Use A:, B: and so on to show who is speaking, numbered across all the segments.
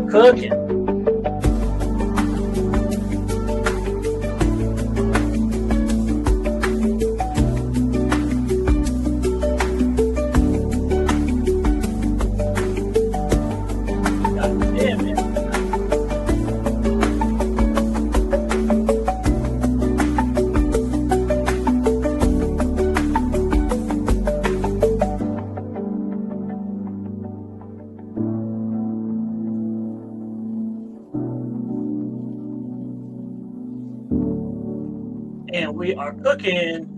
A: are cooking. God damn it. And we are cooking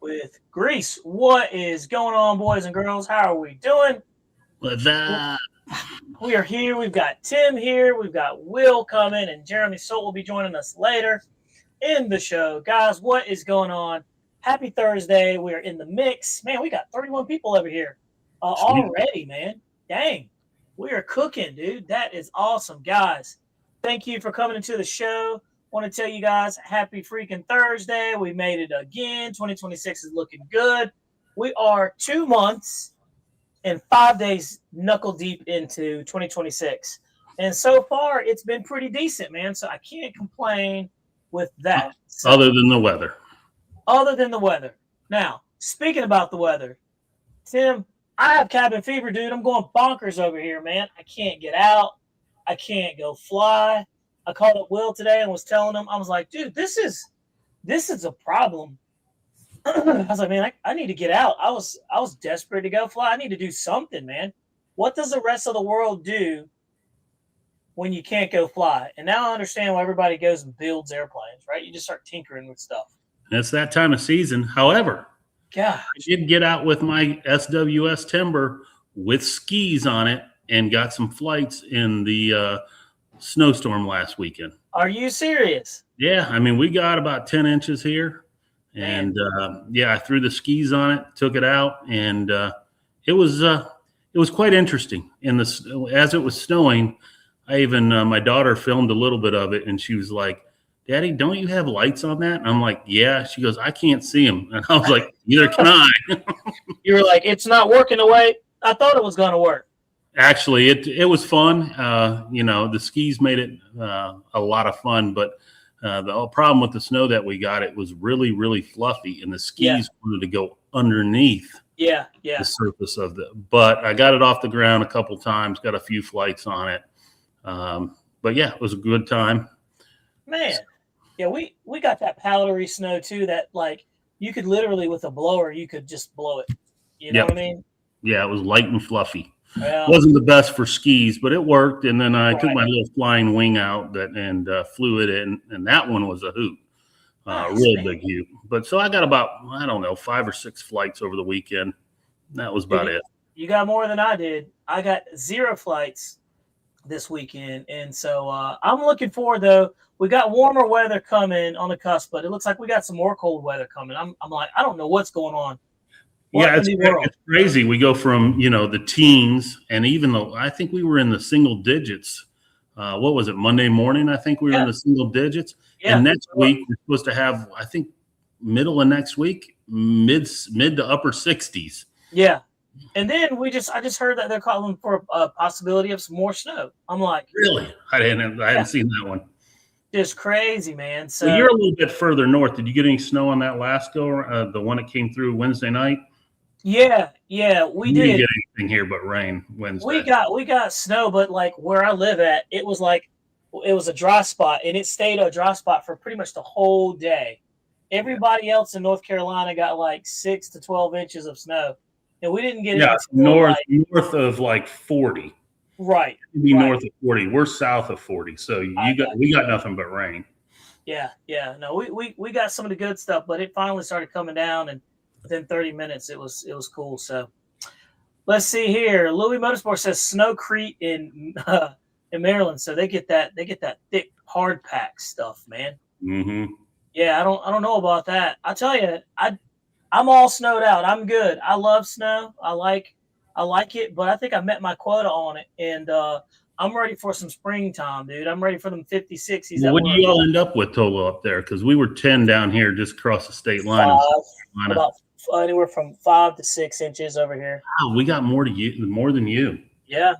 A: with grease. What is going on, boys and girls? How are we doing?
B: What's up?
A: We are here. We've got Tim here. We've got Will coming, and Jeremy Solt will be joining us later in the show. Guys, what is going on? Happy Thursday. We are in the mix. Man, we got 31 people over here already, man. Dang. We are cooking, dude. That is awesome. Guys, thank you for coming into the show. Want to tell you guys, happy freaking Thursday. We made it again. 2026 is looking good. We are 2 months and 5 days knuckle deep into 2026. And so far, it's been pretty decent, man. So I can't complain with that. So,
B: Other than the weather.
A: other than the weather. Now, speaking about the weather, Tim, I have cabin fever, dude. I'm going bonkers over here, man. I can't get out. I can't go fly. I called up Will today and was telling him, I was like, dude, this is a problem. I was like, man, I need to get out. I was desperate to go fly. I need to do something, man. What does the rest of the world do when you can't go fly? And now I understand why everybody goes and builds airplanes, right? You just start tinkering with stuff.
B: It's that time of season. However,
A: Gosh.
B: I did get out with my SWS Timber with skis on it and got some flights in the snowstorm last weekend.
A: Are you serious?
B: Yeah, I mean, we got about 10 inches here. And yeah, I threw the skis on it, took it out, and it was quite interesting. As it was snowing, I even my daughter filmed a little bit of it, and she was like, "Daddy, don't you have lights on that?" And I'm like, "Yeah." She goes, "I can't see them," and I was like, "Neither can I."
A: You were like, it's not working the way I thought it was going to work.
B: Actually, it was fun. The skis made it a lot of fun, but the problem with the snow that we got, it was really, really fluffy, and the skis wanted to go underneath
A: Yeah.
B: the surface of the. But I got it off the ground a couple times, got a few flights on it. But yeah, it was a good time.
A: Man. Yeah, we got that powdery snow too that like you could literally with a blower, you could just blow it. You know
B: Yep.
A: what I mean?
B: Yeah, it was light and fluffy.
A: Well,
B: Wasn't the best for skis, but it worked. And then I took
A: Right.
B: my little flying wing out and flew it in, and that one was a hoot,
A: Nice,
B: real
A: man.
B: big hoot. But so I got about 5 or 6 flights over the weekend. That was about it.
A: You got more than I did. I got 0 flights this weekend. And so I'm looking forward, though. We got warmer weather coming on the cusp, but it looks like we got some more cold weather coming. I'm like, I don't know what's going on. What
B: Yeah,
A: in the world?
B: it's crazy. We go from the teens, and even though I think we were in the single digits. What was it, Monday morning? I think we were in the single digits.
A: Yeah.
B: And next week we're supposed to have, I think, middle of next week, mid to upper 60s.
A: Yeah. And then I just heard that they're calling for a possibility of some more snow. I'm like,
B: Really? I hadn't seen that one.
A: just crazy, man. So
B: Well, you're a little bit further north. Did you get any snow on that last go? The one that came through Wednesday night?
A: yeah, we
B: We didn't
A: did.
B: get anything here but rain Wednesday.
A: We got snow, but like where I live at, it was a dry spot, and it stayed a dry spot for pretty much the whole day. Everybody else in North Carolina got like 6 to 12 inches of snow, and we didn't get it until
B: north of like 40.
A: Right.
B: Maybe
A: Right.
B: north of 40. We're south of 40, so we got nothing but rain.
A: Yeah. No, we got some of the good stuff, but it finally started coming down, and within 30 minutes, it was cool. So let's see here. Louis Motorsport says Snowcrete in Maryland, so they get that thick hard pack stuff, man.
B: Mm-hmm.
A: Yeah, I don't know about that. I tell you, I'm all snowed out. I'm good. I love snow. I like it, but I think I met my quota on it, and I'm ready for some springtime, dude. I'm ready for them 50, 60s.
B: Well, what do you all end up with total up there? Because we were 10 down here just across the state line.
A: About anywhere from 5 to 6 inches over here.
B: Wow, we got more than you.
A: Yeah.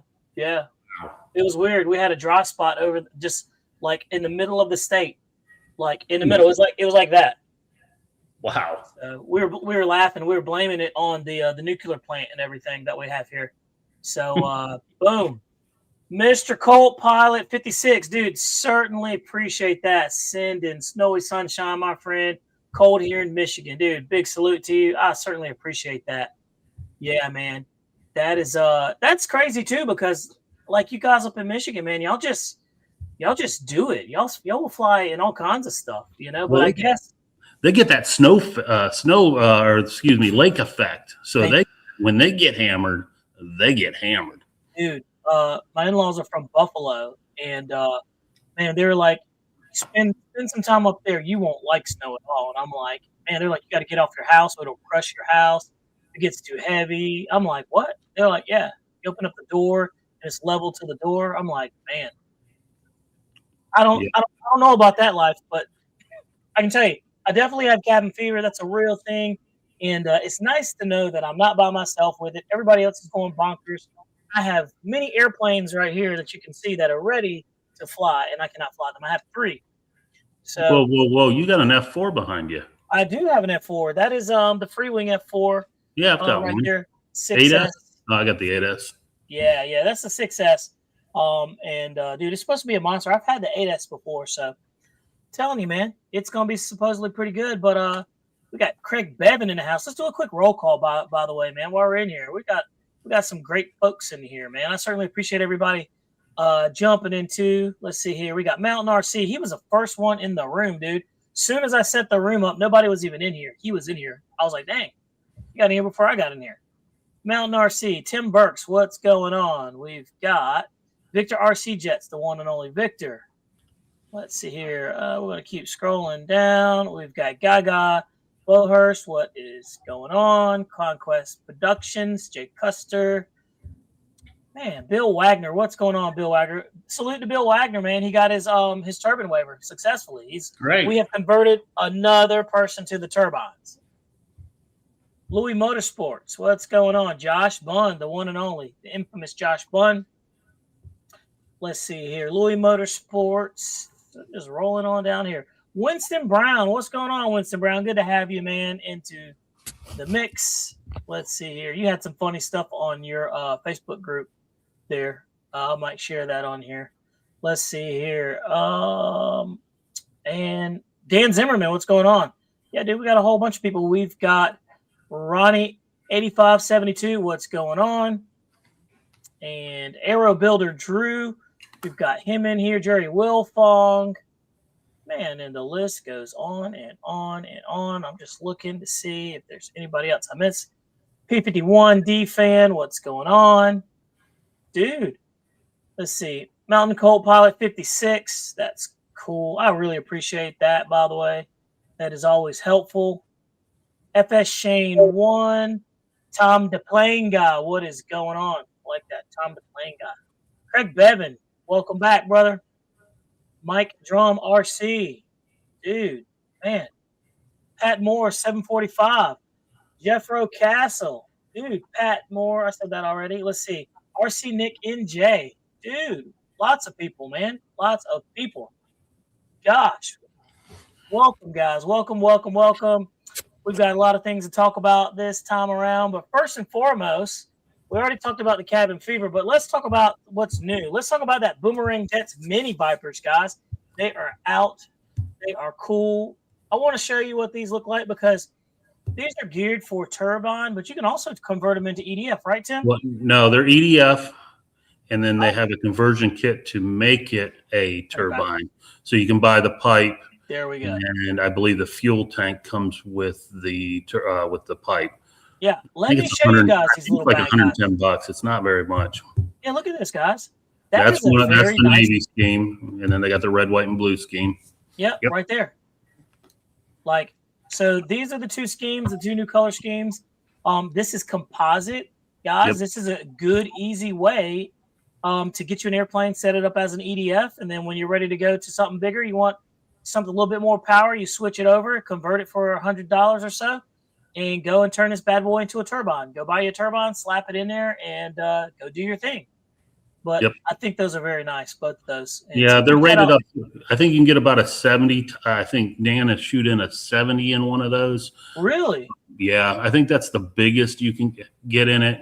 A: It was weird. We had a dry spot over just like in the middle of the state, like in the middle. It was like that.
B: Wow.
A: We were laughing. We were blaming it on the nuclear plant and everything that we have here. So boom, Mr. Colt Pilot 56, dude. Certainly appreciate that. Sending snowy sunshine, my friend. Cold here in Michigan, dude. Big salute to you. I certainly appreciate that. Yeah, man. That is that's crazy too, because like you guys up in Michigan, man, y'all just do it. Y'all will fly in all kinds of stuff, you know. But
B: Well,
A: I guess
B: they get that lake effect. So when they get hammered, they get hammered.
A: Dude, my in-laws are from Buffalo, and man, they were like, spend some time up there. You won't like snow at all. And I'm like, man, they're like, you got to get off your house, or it'll crush your house. It gets too heavy. I'm like, what? They're like, yeah. You open up the door, and it's level to the door. I'm like, man, I don't know about that life, but I can tell you, I definitely have cabin fever. That's a real thing, and it's nice to know that I'm not by myself with it. Everybody else is going bonkers. I have many airplanes right here that you can see that are ready to fly, and I cannot fly them. I have 3. So
B: whoa! You got an F4 behind you.
A: I do have an F4. That is the Freewing F4.
B: Yeah, I've got
A: right
B: one.
A: there. 6S.
B: Oh, I got the 8S.
A: Yeah, that's the 6S. Dude, it's supposed to be a monster. I've had the 8S before, so I'm telling you, man, it's gonna be supposedly pretty good. But we got Craig Bevan in the house. Let's do a quick roll call, by the way, man. While we're in here, we got some great folks in here, man. I certainly appreciate everybody jumping into. Let's see here. We got Mountain RC. He was the first one in the room, dude. Soon as I set the room up, nobody was even in here. He was in here. I was like, dang, you got in here before I got in here. Mountain RC, Tim Burks, what's going on? We've got Victor RC Jets, the one and only Victor. Let's see here. We're going to keep scrolling down. We've got Gaga Bowhurst. What is going on? Conquest Productions, Jake Custer. Man, Bill Wagner. What's going on, Bill Wagner? Salute to Bill Wagner, man. He got his turbine waiver successfully.
B: Great.
A: We have converted another person to the turbines. Louis Motorsports. What's going on? Josh Bunn, the one and only, the infamous Josh Bunn. Let's see here. Louis Motorsports. Just rolling on down here. Winston Brown. What's going on, Winston Brown? Good to have you, man, into the mix. Let's see here. You had some funny stuff on your Facebook group there. I might share that on here. Let's see here. And Dan Zimmerman, what's going on? Yeah, dude, we got a whole bunch of people. We've got Ronnie 8572, what's going on? And Aero Builder Drew. We've got him in here. Jerry Wilfong. Man, and the list goes on and on and on. I'm just looking to see if there's anybody else I missed. P51 D fan, what's going on? Dude, let's see. Mountain Colt Pilot 56. That's cool. I really appreciate that, by the way. That is always helpful. FS Shane 1. Tom the Plane Guy. What is going on? I like that. Tom the Plane Guy. Craig Bevan. Welcome back, brother. Mike Drum RC. Dude, man. Pat Moore 745. Jeffro Castle. Dude, Pat Moore. I said that already. Let's see. RC Nick NJ. Dude, lots of people, man. Lots of people. Gosh. Welcome, guys. Welcome. We've got a lot of things to talk about this time around. But first and foremost, we already talked about the cabin fever, but let's talk about what's new. Let's talk about that Boomerang Jets mini Vipers, guys. They are out. They are cool. I want to show you what these look like because these are geared for turbine, but you can also convert them into EDF, right, Tim?
B: Well, no, they're EDF, and then they have a conversion kit to make it a turbine. Okay. So you can buy the pipe.
A: There we go.
B: And I believe the fuel tank comes with the pipe.
A: Yeah, let me show you guys these little
B: like $110. It's not very much.
A: Yeah, look at this, guys.
B: That's the Navy scheme, and then they got the red, white, and blue scheme.
A: Yep. Right there. Like, so these are the two schemes, the two new color schemes. This is composite, guys. Yep. This is a good, easy way to get you an airplane, set it up as an EDF, and then when you're ready to go to something bigger, you want something a little bit more power, you switch it over, convert it for $100 or so, and go and turn this bad boy into a turbine. Go buy you a turbine, slap it in there, and go do your thing. But
B: Yep.
A: I think those are very nice, both of those. And
B: Yeah,
A: so
B: they're
A: shout
B: rated
A: out-
B: up. I think you can get about a 70. I think Dan is shooting a 70 in one of those.
A: Really?
B: Yeah, I think that's the biggest you can get in it.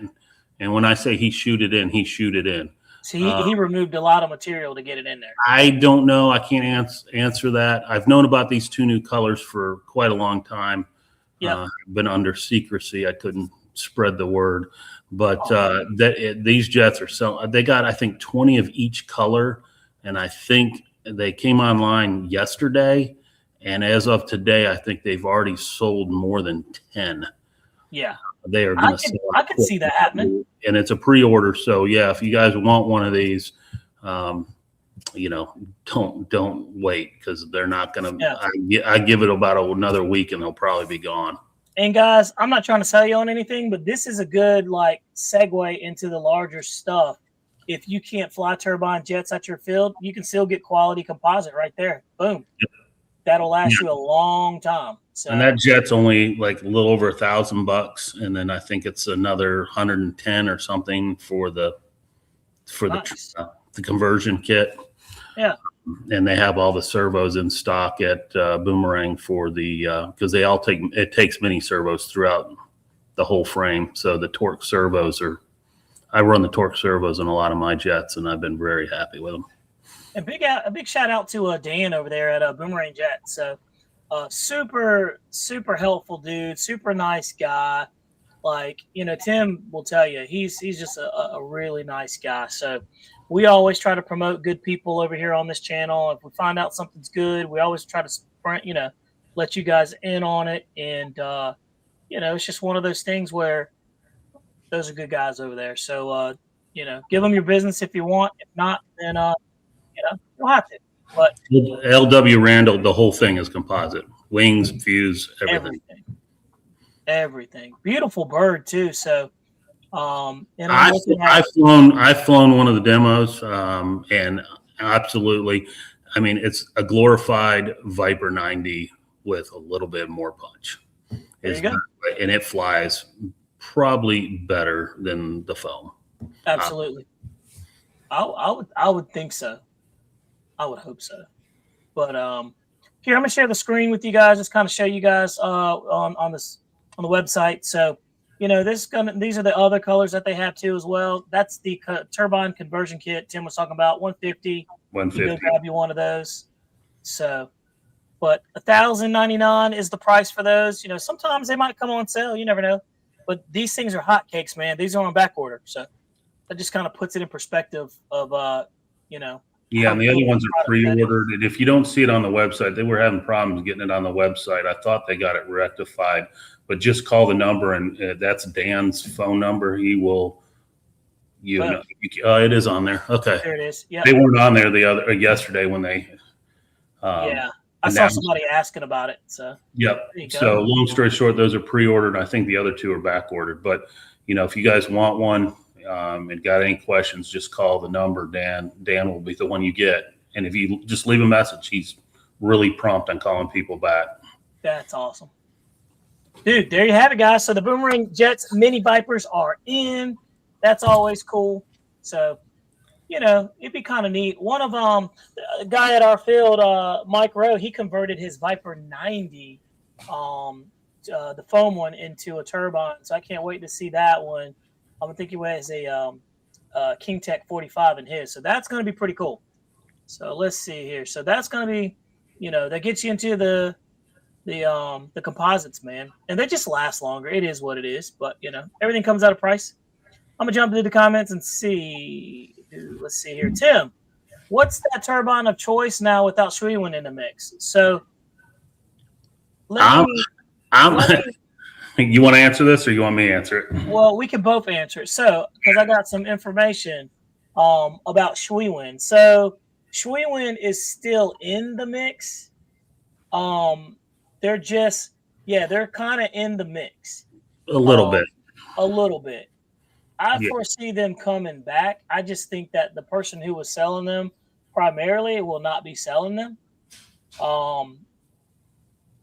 B: And when I say he shoot it in, he shoot it in.
A: So he removed a lot of material to get it in there.
B: I don't know. I can't answer that. I've known about these two new colors for quite a long time.
A: Yeah.
B: Been under secrecy. I couldn't spread the word. But
A: Oh.
B: these jets are so they got, I think, 20 of each color. And I think they came online yesterday. And as of today, I think they've already sold more than 10.
A: Yeah.
B: They are going to sell.
A: I could see that happening.
B: And it's a pre-order. So yeah, if you guys want one of these, you know, don't wait, because they're not going to.
A: Yeah.
B: I give it about another week and they'll probably be gone.
A: And guys, I'm not trying to sell you on anything, but this is a good like segue into the larger stuff. If you can't fly turbine jets at your field, you can still get quality composite right there. Boom.
B: Yep.
A: That'll last you a long time. So,
B: And that jet's only like a little over $1,000, and then I think it's another 110 or something for the
A: nice.
B: the conversion kit.
A: Yeah.
B: And they have all the servos in stock at Boomerang for the because they all takes mini servos throughout the whole frame. So the torque servos I run the torque servos in a lot of my jets, and I've been very happy with them.
A: And a big shout out to Dan over there at Boomerang Jet. So super helpful dude, super nice guy. Like, you know, Tim will tell you he's just a really nice guy. So we always try to promote good people over here on this channel. If we find out something's good, we always try to let you guys in on it. And you know, it's just one of those things where those are good guys over there. So you know, give them your business if you want. If not, then you know, you'll have to. But
B: LW Randall, the whole thing is composite. Wings, fuse,
A: everything. Beautiful bird too. So and
B: I've flown one of the demos, and absolutely, I mean, it's a glorified Viper 90 with a little bit more punch.
A: There you go.
B: And it flies probably better than the foam.
A: Absolutely. I would think so. I would hope so. But here, I'm gonna share the screen with you guys, just kind of show you guys on the website. So, you know, these are the other colors that they have too as well. That's the turbine conversion kit Tim was talking about, 150.
B: 150.
A: You go grab you one of those. So, but $1,099 is the price for those. You know, sometimes they might come on sale. You never know. But these things are hotcakes, man. These are on back order. So that just kind of puts it in perspective of, you know.
B: Yeah, and the other ones are pre-ordered. And if you don't see it on the website, they were having problems getting it on the website. I thought they got it rectified, but just call the number, and that's Dan's phone number. He will. It is on there. Okay.
A: There it is. Yeah.
B: They weren't on there yesterday when they.
A: Yeah, I saw somebody asking about it. So.
B: Yep. So long story short, those are pre-ordered. I think the other two are back ordered. But you know, if you guys want one and got any questions, just call the number. Dan will be the one you get. And if you just leave a message, he's really prompt on calling people back.
A: That's awesome. Dude, there you have it, guys. So the Boomerang Jets mini Vipers are in. That's always cool. So, you know, it'd be kind of neat. One of a guy at our field, Mike Rowe, he converted his Viper 90, the foam one, into a turbine. So I can't wait to see that one. I'm thinking he has a King Tech 45 in his. So that's going to be pretty cool. So let's see here. So that's going to be, you know, that gets you into the composites, man. And they just last longer. It is what it is. But, you know, everything comes at a price. I'm going to jump into the comments and see. Let's see here. Tim, what's that turbine of choice now without Schwinn in the mix? So
B: you want to answer this or you want me to answer it?
A: Well, we can both answer it. So, because I got some information about Schwinn. So Schwinn is still in the mix. They're just, they're kind of in the mix.
B: A little bit.
A: A little bit. I foresee them coming back. I just think that the person who was selling them primarily will not be selling them.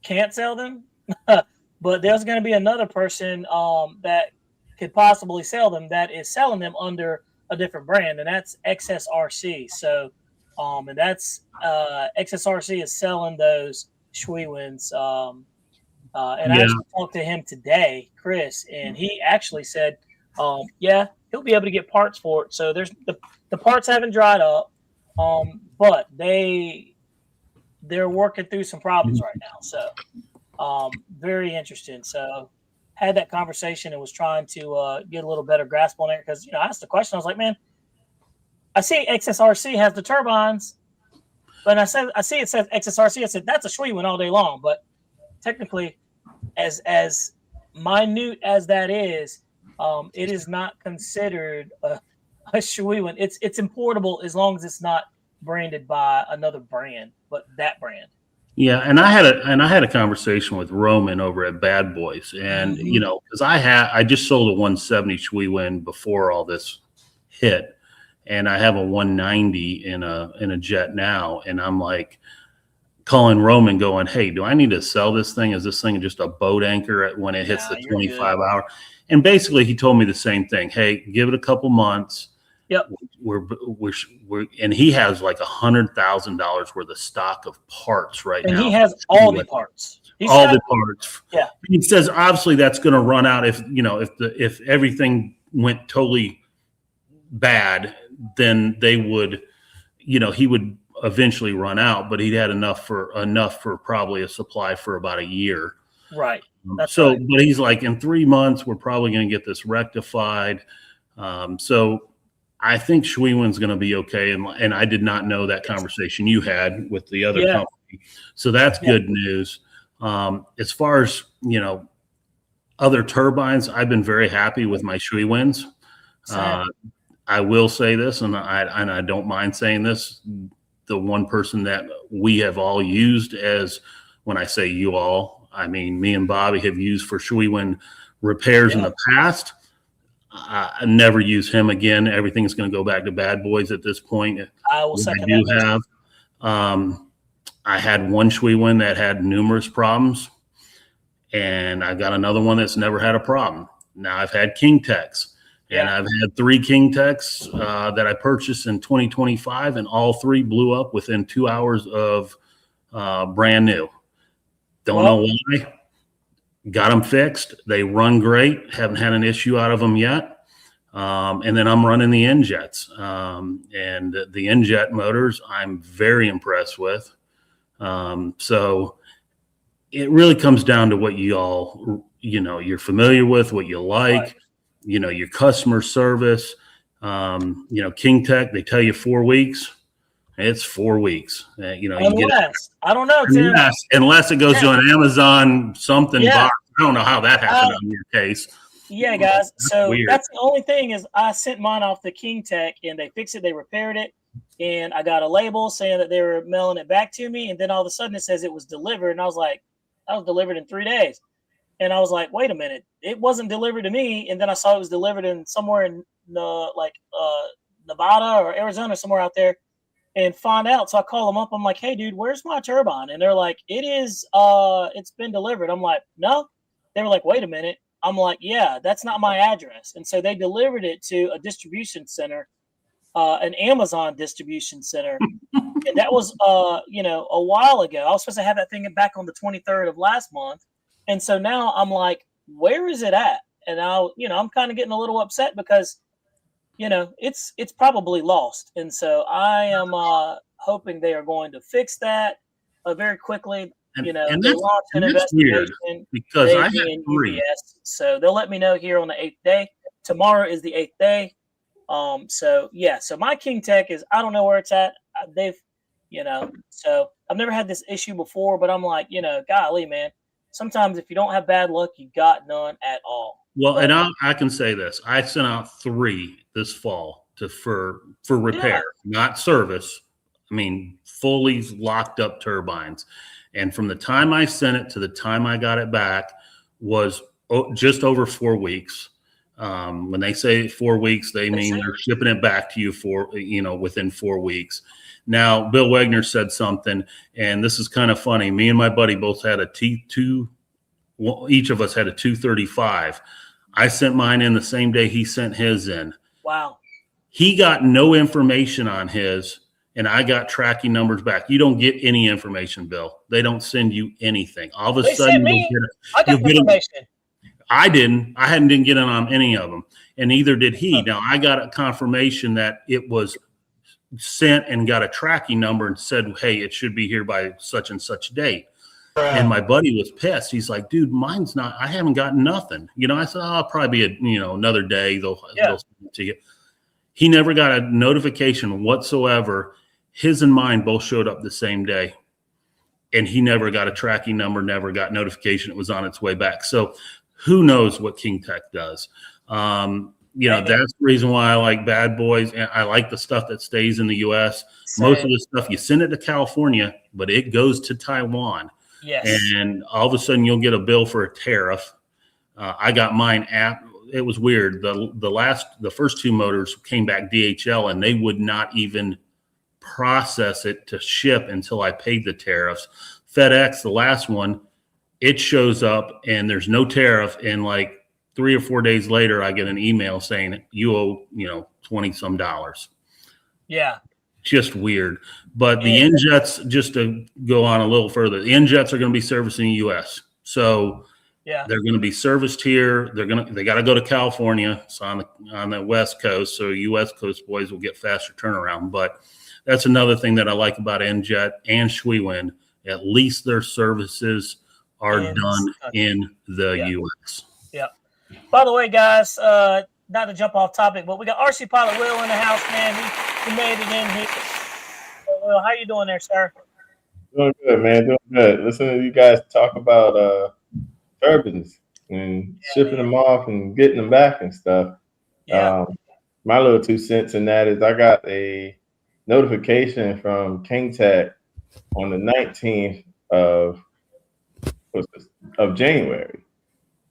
A: Can't sell them. But there's going to be another person that could possibly sell them that is selling them under a different brand, and that's XSRC. So, and that's XSRC is selling those Schwiewins. And I
B: Yeah.
A: actually talked to him today, Chris, and he actually said, yeah, he'll be able to get parts for it. So there's the parts haven't dried up, but they're working through some problems right now. So very interesting. So had that conversation and was trying to get a little better grasp on it because, I asked the question. I was like, man, I see XSRC has the turbines, but I see it says XSRC. I said, that's a Schwiewin all day long. But technically, as minute as that is, it is not considered a Schwiewin. It's importable as long as it's not branded by another brand, but that brand.
B: Yeah, and I had a conversation with Roman over at Bad Boys, and because I just sold a 170 Schwiewin before all this hit, and I have a 190 in a jet now, and I'm like calling Roman, going, "Hey, do I need to sell this thing? Is this thing just a boat anchor when it hits the 25 hour?" And basically, he told me the same thing. Hey, give it a couple months.
A: Yep.
B: We're and he has like $100,000 worth of stock of parts right now.
A: And he has all the parts.
B: All the parts.
A: Yeah.
B: He says obviously that's going to run out if everything went totally bad, then they would, he would eventually run out, but he'd had enough for probably a supply for about a year.
A: Right.
B: But he's like, in 3 months, we're probably going to get this rectified. So I think Schwiewin's going to be okay. And I did not know that conversation you had with the other company. So that's good news. As far as, other turbines, I've been very happy with my Schwiewins. I will say this, and I don't mind saying this, the one person that we have all used, as when I say you all, I mean me and Bobby have used for Schwiewin repairs in the past. I never use him again. Everything's going to go back to Bad Boys at this point.
A: I will second that.
B: I had one Schwiewin that had numerous problems, and I got another one that's never had a problem. Now I've had King Techs, and I've had 3 King Techs that I purchased in 2025, and all 3 blew up within 2 hours of brand new. Don't know why. Got them fixed. They run great. Haven't had an issue out of them yet. And then I'm running the N-Jets. And the N-Jet motors I'm very impressed with. So it really comes down to what you all, you're familiar with, what you like, your customer service. King Tech, they tell you 4 weeks. It's 4 weeks. You get
A: I don't know, Tim.
B: Unless it goes to an Amazon something box. I don't know how that happened in your case.
A: Yeah, guys. So that's the only thing is I sent mine off the King Tech, and they fixed it. They repaired it, and I got a label saying that they were mailing it back to me. And then all of a sudden it says it was delivered, and I was like, "I was delivered in 3 days." And I was like, "Wait a minute, it wasn't delivered to me." And then I saw it was delivered in somewhere in Nevada or Arizona, somewhere out there. And find out. So I call them up. I'm like, "Hey, dude, where's my turbine?" And they're like, it's been delivered. I'm like, "No." They were like, "Wait a minute." I'm like, "Yeah, that's not my address." And so they delivered it to a distribution center, an Amazon distribution center. And that was, a while ago. I was supposed to have that thing back on the 23rd of last month. And so now I'm like, where is it at? And I'm kind of getting a little upset because it's probably lost. And so I am hoping they are going to fix that very quickly.
B: And
A: they launched an investigation
B: because I had 3.
A: UPS, so they'll let me know here on the 8th day. Tomorrow is the 8th day. So my King Tech is, I don't know where it's at. So I've never had this issue before, but I'm like, golly, man, sometimes if you don't have bad luck, you got none at all.
B: Well, and I can say this. I sent out 3 this fall for repair, not service. I mean, fully locked up turbines. And from the time I sent it to the time I got it back was just over 4 weeks. When they say 4 weeks, they mean they're shipping it back to you within 4 weeks. Now, Bill Wagner said something, and this is kind of funny. Me and my buddy both had a T2. Well, each of us had a 235. I sent mine in the same day he sent his in.
A: Wow.
B: He got no information on his, and I got tracking numbers back. You don't get any information, Bill. They don't send you anything. All of a
A: They
B: sudden,
A: sent me. I got
B: you'll get
A: information.
B: I didn't. I didn't get it on any of them, and neither did he. Now I got a confirmation that it was sent and got a tracking number and said, "Hey, it should be here by such and such date." And my buddy was pissed. He's like, "Dude, mine's not. I haven't gotten nothing." I said, "Oh, I'll probably be another day. They'll send it to you." He never got a notification whatsoever. His and mine both showed up the same day, and he never got a tracking number. Never got notification it was on its way back. So, who knows what King Tech does? That's the reason why I like Bad Boys, and I like the stuff that stays in the U.S.
A: Same.
B: Most of the stuff you send it to California, but it goes to Taiwan.
A: Yes.
B: And all of a sudden you'll get a bill for a tariff. I got mine it was weird. The first two motors came back DHL, and they would not even process it to ship until I paid the tariffs. FedEx, the last one, it shows up and there's no tariff. And like 3 or 4 days later, I get an email saying you owe, $20 some.
A: Yeah.
B: Just weird. But the NJets, just to go on a little further, the NJets are going to be servicing the U.S. So they're going to be serviced here. They got to go to California. It's on the West Coast. So you West Coast boys will get faster turnaround. But that's another thing that I like about NJet and Schweiwind. At least their services are done in the U.S.
A: Yeah. By the way, guys, not to jump off topic, but we got RC Pilot Will in the house, man. He made it in here. Will, how you doing there, sir?
C: Doing good, man. Doing good. Listening to you guys talk about turbines and shipping them off and getting them back and stuff.
A: Yeah.
C: My little 2 cents in that is I got a notification from King Tech on the 19th of January.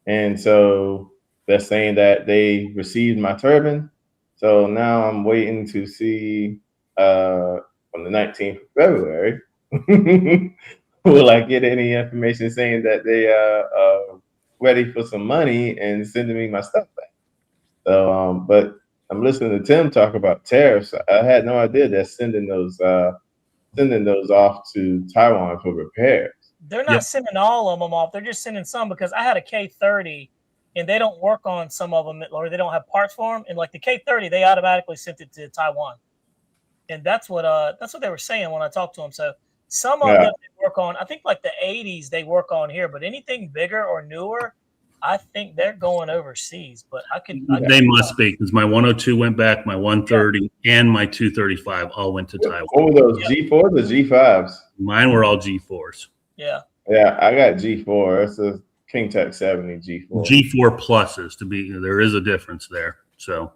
C: And so they're saying that they received my turbine. So now I'm waiting to see on the 19th of February, will I get any information saying that they are ready for some money and sending me my stuff back? So, but I'm listening to Tim talk about tariffs. I had no idea they're sending those off to Taiwan for repairs.
A: They're not sending all of them off. They're just sending some, because I had a K30 and they don't work on some of them, or they don't have parts for them. And like the K30, they automatically sent it to Taiwan. And that's what they were saying when I talked to them. So some of them they work on, I think like the 80s they work on here, but anything bigger or newer, I think they're going overseas. But
B: they must be, because my 102 went back, my 130 and my 235 all went to Taiwan.
C: What were those, G4s or G5s?
B: Mine were all G4s.
A: Yeah.
C: Yeah, I got G4. It's a King Tech 70 G4.
B: G4 pluses there is a difference there. So.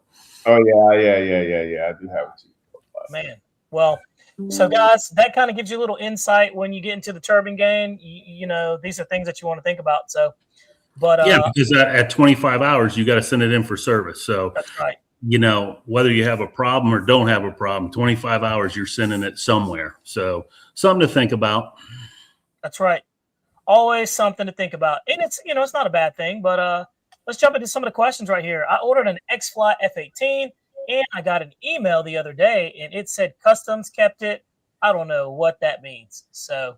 C: Oh yeah. I do have a G4 plus.
A: Man, well, so guys, that kind of gives you a little insight when you get into the turbine game. These are things that you want to think about. So, but
B: because at 25 hours you got to send it in for service. So
A: that's right.
B: Whether you have a problem or don't have a problem, 25 hours you're sending it somewhere. So something to think about.
A: That's right. Always something to think about. And it's, it's not a bad thing, but let's jump into some of the questions right here. I ordered an X-Fly F-18 and I got an email the other day and it said customs kept it. I don't know what that means. So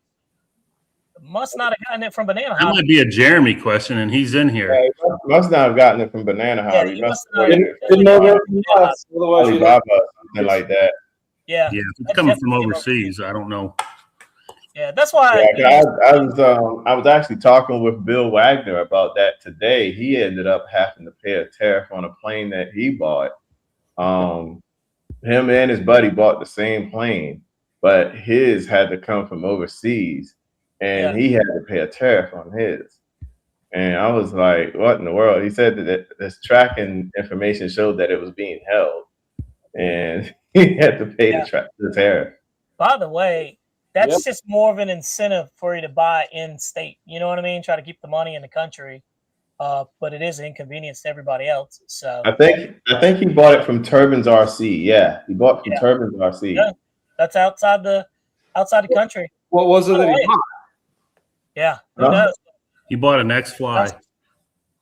A: must not have gotten it from Banana
B: That
A: House.
B: might be a Jeremy question and he's in here.
C: Yeah, must not have gotten it from Banana House.
A: Yeah,
C: He must
A: have
C: something like that.
A: Yeah.
B: Yeah, if it's coming from overseas, I don't know.
A: Yeah, that's why
C: I was actually talking with Bill Wagner about that today. He ended up having to pay a tariff on a plane that he bought. Him and his buddy bought the same plane, but his had to come from overseas, and he had to pay a tariff on his. And I was like, "What in the world?" He said that this tracking information showed that it was being held, and he had to pay the tariff.
A: By the way, that's just more of an incentive for you to buy in state. You know what I mean? Try to keep the money in the country. But it is an inconvenience to everybody else. So
C: I think he bought it from Turbines RC. Yeah, he bought from Turbines RC.
A: Yeah, that's outside the country.
D: What was it that he bought?
A: Yeah, who knows?
B: He bought an X-Fly.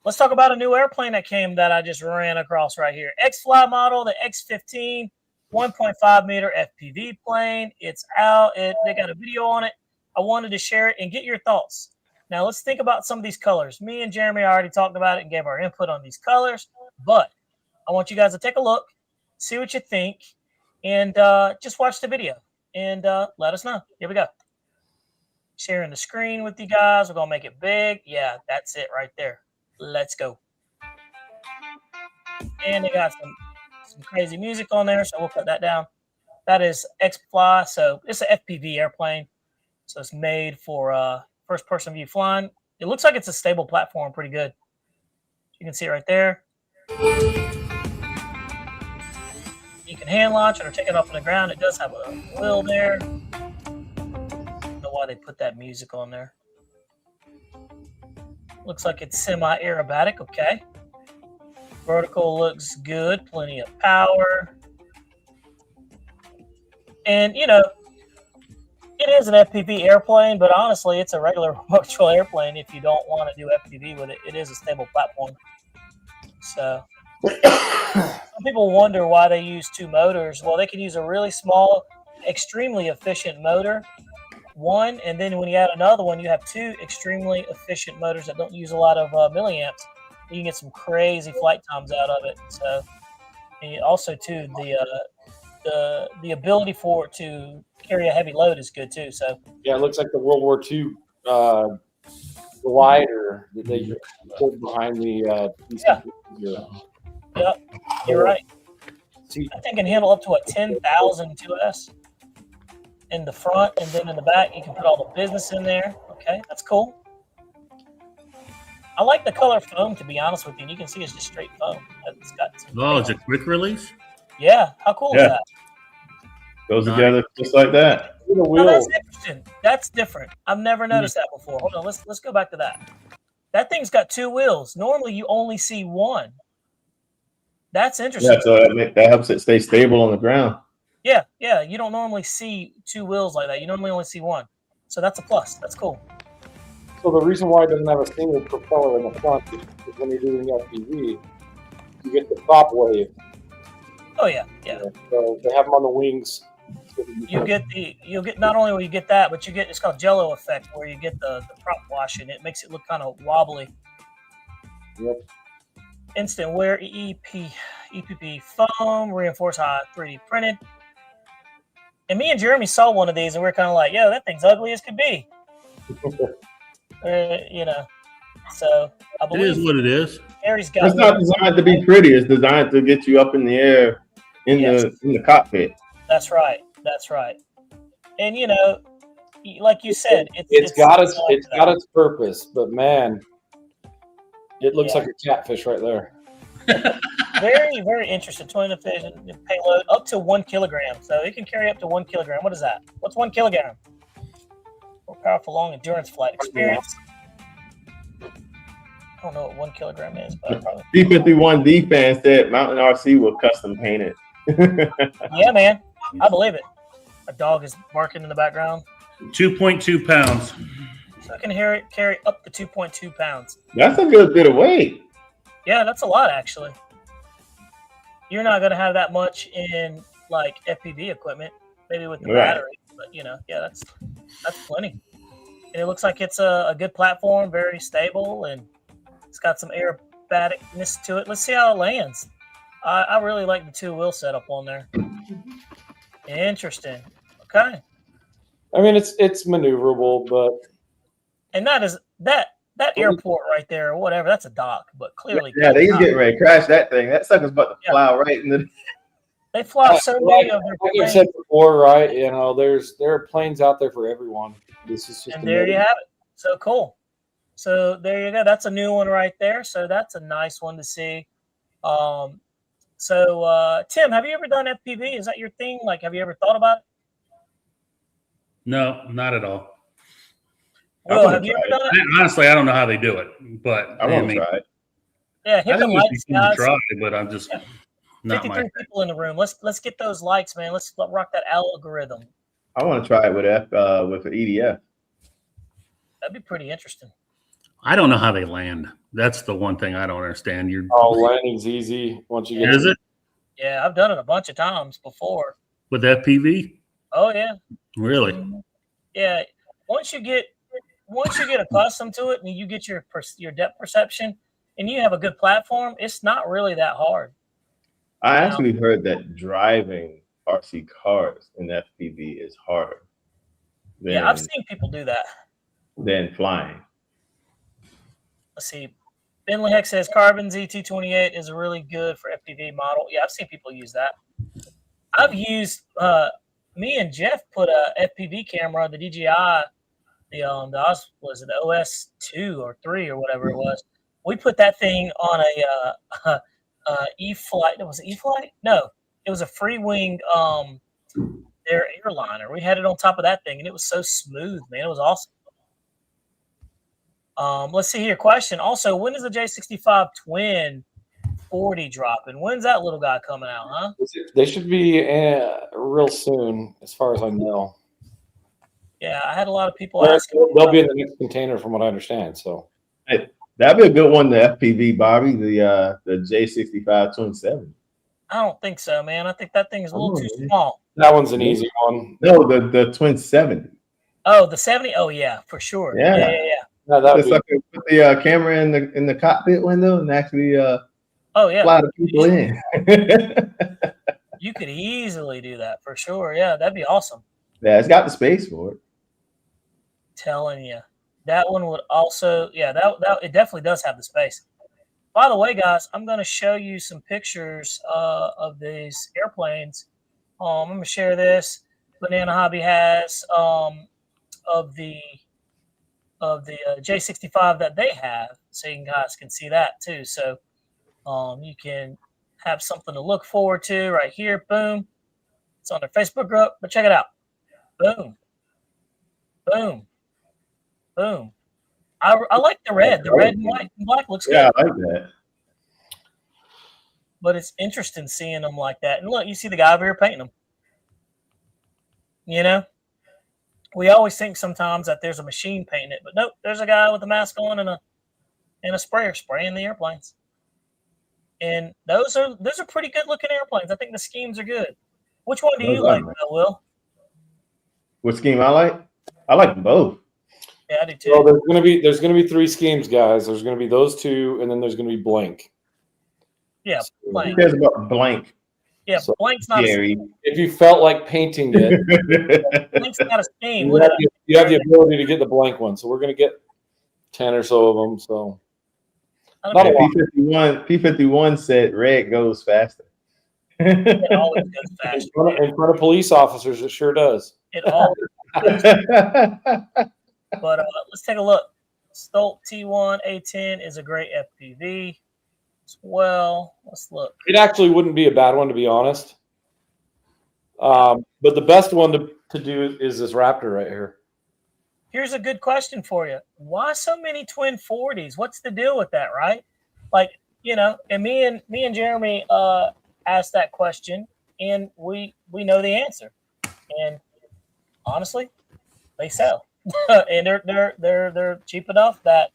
A: let's talk about a new airplane that came that I just ran across right here. X-Fly model, the X-15, 1.5 meter FPV plane. It's out. They got a video on it. I wanted to share it and get your thoughts. Now, let's think about some of these colors. Me and Jeremy already talked about it and gave our input on these colors, but I want you guys to take a look, see what you think, and just watch the video and let us know. Here we go. Sharing the screen with you guys. We're going to make it big. Yeah, that's it right there. Let's go. And they got some crazy music on there, so we'll cut that down. That is X-Fly. So it's an FPV airplane. So it's made for first-person view flying. It looks like it's a stable platform, pretty good. You can see it right there. You can hand launch it or take it off on the ground. It does have a wheel there. I don't know why they put that music on there. Looks like it's semi-aerobatic. Okay. Vertical looks good. Plenty of power. And, you know, it is an FPV airplane, but honestly, it's a regular virtual airplane if you don't want to do FPV with it. It is a stable platform. So some people wonder why they use two motors. Well, they can use a really small, extremely efficient motor, one, and then when you add another one, you have two extremely efficient motors that don't use a lot of milliamps. You can get some crazy flight times out of it. So, and also too, the ability for it to carry a heavy load is good too. So
D: yeah, it looks like the World War II glider that they pulled behind the.
A: Yep, you're right. I think it can handle up to a 10,000 2S in the front, and then in the back you can put all the business in there. Okay, that's cool. I like the color foam, to be honest with you. You can see it's just straight foam. It's got some
B: is it quick release?
A: Yeah, how cool is that?
C: Goes together just like that.
A: Oh, that's interesting. That's different. I've never noticed that before. Hold on, let's go back to that. That thing's got two wheels. Normally, you only see one. That's interesting.
C: Yeah, so that helps it stay stable on the ground.
A: Yeah. You don't normally see two wheels like that. You normally only see one. So that's a plus. That's cool.
D: So the reason why it doesn't have a single propeller in the front is when you're doing FPV, you get the prop wave.
A: Oh yeah.
D: So they have them on the wings.
A: You'll get not only will you get that, but you get, it's called Jello effect, where you get the prop washing. It makes it look kind of wobbly.
D: Yep.
A: Instant wear EPP foam, reinforced high 3D printed. And me and Jeremy saw one of these, and we are kind of like, "Yo, that thing's ugly as could be." You know, so I believe
B: it is what it is.
A: Harry's got.
C: It's not designed to be pretty. It's designed to get you up in the air in the cockpit.
A: That's right. And you know, like you said,
D: it's got its purpose, but man, it looks like a catfish right there.
A: Very, very interesting. 20 payload up to 1 kilogram, so it can carry up to 1 kilogram. What is that? What's 1 kilogram? More powerful, long endurance flight experience. I don't know what 1 kilogram is, but probably.
C: B-51D fan said Mountain RC will custom paint it.
A: Yeah, man, I believe it. A dog is barking in the background.
B: 2.2 pounds.
A: So it can carry up to 2.2 pounds.
C: That's a good bit of weight.
A: Yeah, that's a lot, actually. You're not going to have that much in, like, FPV equipment, maybe with the battery. But, you know, yeah, that's plenty. And it looks like it's a good platform, very stable, and it's got some aerobaticness to it. Let's see how it lands. I really like the two-wheel setup on there. Interesting. Okay.
D: I mean, it's maneuverable, but
A: and that airport right there or whatever, that's a dock, but clearly
C: they getting ready to crash that thing. That sucker's about to fly right in the.
A: They fly so many of their
D: planes. Like I said before, right? You know, there are planes out there for everyone. This is just
A: and there you have it. So cool. So there you go. That's a new one right there. So that's a nice one to see. So Tim, have you ever done FPV? Is that your thing? Like, have you ever thought about it?
B: No, not at all.
A: Well, have you ever done it?
B: Honestly, I don't know how they do it, but
C: I want to try it.
A: Yeah, hit the lights, guys.
B: Try, but I'm just not
A: 53 people in the room. Let's get those likes, man. Let's rock that algorithm.
C: I want to try it with an EDF.
A: That'd be pretty interesting.
B: I don't know how they land. That's the one thing I don't understand.
D: Oh, landing's easy once you get.
B: Is it
A: Yeah, I've done it a bunch of times before.
B: with FPV?
A: Oh yeah.
B: Really?
A: Mhm. Yeah. Once you get accustomed to it and you get your depth perception and you have a good platform, it's not really that hard.
C: I actually heard that driving RC cars in FPV is harder
A: Yeah, I've seen people do that.
C: than flying.
A: Let's see. Bentley Heck says Carbon ZT28 is really good for FPV model. Yeah, I've seen people use that. I've used me and Jeff put a FPV camera, the DJI, the OS2 or 3 or whatever it was. We put that thing on a E-Flight. Was it E-Flight? No, it was a free wing their airliner. We had it on top of that thing, and it was so smooth, man. It was awesome. Let's see here. Question. Also, when is the J65 Twin 40 dropping? When's that little guy coming out, huh?
D: They should be real soon, as far as I know.
A: Yeah, I had a lot of people asking.
D: They'll be in the next container, from what I understand. So
C: That'd be a good one, the FPV, Bobby, the J65 Twin 70.
A: I don't think so, man. I think that thing is a little too small.
D: that one's an easy one.
C: No, the Twin 70.
A: Oh, the 70? Oh, yeah, for sure.
C: Yeah.
D: No, that would
C: Just
D: be,
C: like put the camera in the cockpit window and actually
A: Oh, yeah.
C: fly the people in.
A: You could easily do that for sure. Yeah, that'd be awesome.
C: Yeah, it's got the space for it.
A: Telling you. That one would also, yeah, that it definitely does have the space. By the way, guys, I'm going to show you some pictures of these airplanes. I'm going to share this. Banana Hobby has of the J65 that they have, so you guys can see that too. So you can have something to look forward to right here. Boom. It's on their Facebook group, but check it out. Boom. Boom. Boom. I like the red. The red and white and black looks good.
C: Yeah, I like that.
A: But it's interesting seeing them like that. And look, you see the guy over here painting them. You know? We always think sometimes that there's a machine painting it, but nope, there's a guy with a mask on and a sprayer spraying the airplanes. And those are pretty good looking airplanes. I think the schemes are good. Which one do you like, Will?
C: What scheme I like? I like them both.
A: Yeah, I do too.
D: well, there's gonna be 3 schemes, guys. There's gonna be those 2, and then there's gonna be blank.
A: Yeah,
C: Who
A: blank.
C: cares about blank?
A: Yeah,
D: So,
A: blank's not a
C: Gary.
A: scheme.
D: If you felt like painting it,
A: Blank's not a scheme.
D: you
A: Look
D: have,
A: at
D: the, you have the ability to get the blank one. So we're gonna get 10 or so of them. So
A: that.
D: Not a lot.
C: P51 said red goes faster.
A: It always goes faster.
D: in front of police officers, it sure does.
A: It always goes. But let's take a look. Stolt T1 A10 is a great FPV as well. Let's look.
D: It actually wouldn't be a bad one, to be honest. But the best one to do is this Raptor right here.
A: Here's a good question for you. Why so many twin 40s? What's the deal with that, right? Like, you know, and me and Jeremy asked that question, and we know the answer. And honestly, they sell. And they're cheap enough that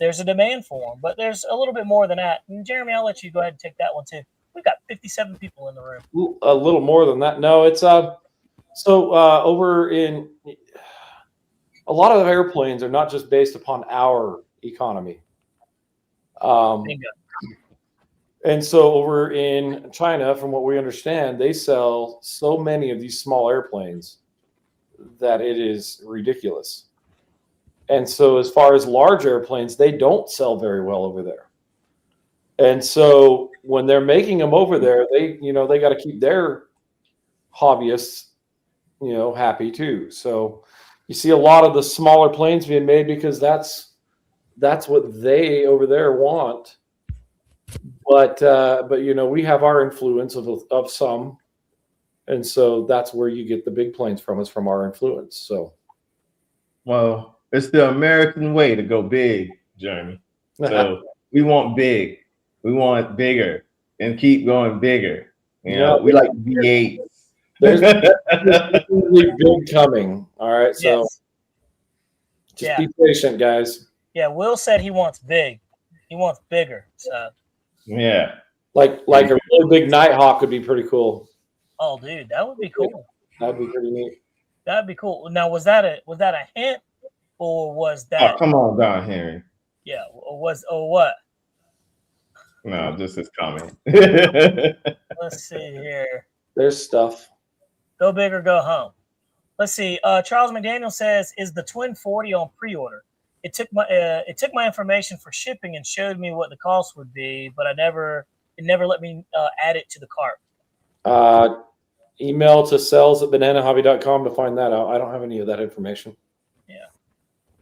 A: there's a demand for them. But there's a little bit more than that. And Jeremy, I'll let you go ahead and take that one too. We've got 57 people in the room.
D: A little more than that. No, it's over in a lot of airplanes are not just based upon our economy.
A: Bingo.
D: And so over in China, from what we understand, they sell so many of these small airplanes that it is ridiculous. And so as far as large airplanes, they don't sell very well over there. And so when they're making them over there, they got to keep their hobbyists, happy too. So you see a lot of the smaller planes being made because that's what they over there want. But we have our influence of some, and so that's where you get the big planes from, is from our influence. So,
C: Well, it's the American way to go big, Jeremy. So we want big, we want bigger, and keep going bigger. We like V8.
D: there's really big coming. All right, so
A: Yes.
D: just be patient, guys.
A: Yeah, Will said he wants big. He wants bigger. So,
C: Yeah.
D: Like a really big Nighthawk would be pretty cool.
A: oh, dude, that would be cool.
D: That'd be pretty neat.
A: That'd be cool. Now, was that a hint, or was
C: Oh,
A: that?
C: come on, Don Henry.
A: Yeah, or what?
C: No, just his comment.
A: Let's see here.
D: There's stuff.
A: Go big or go home. Let's see. Charles McDaniel says, "Is the Twin 40 on pre-order? It took my information for shipping and showed me what the cost would be, but it never let me add it to the cart."
D: Email to sales@bananahobby.com to find that out. I don't have any of that information.
A: Yeah.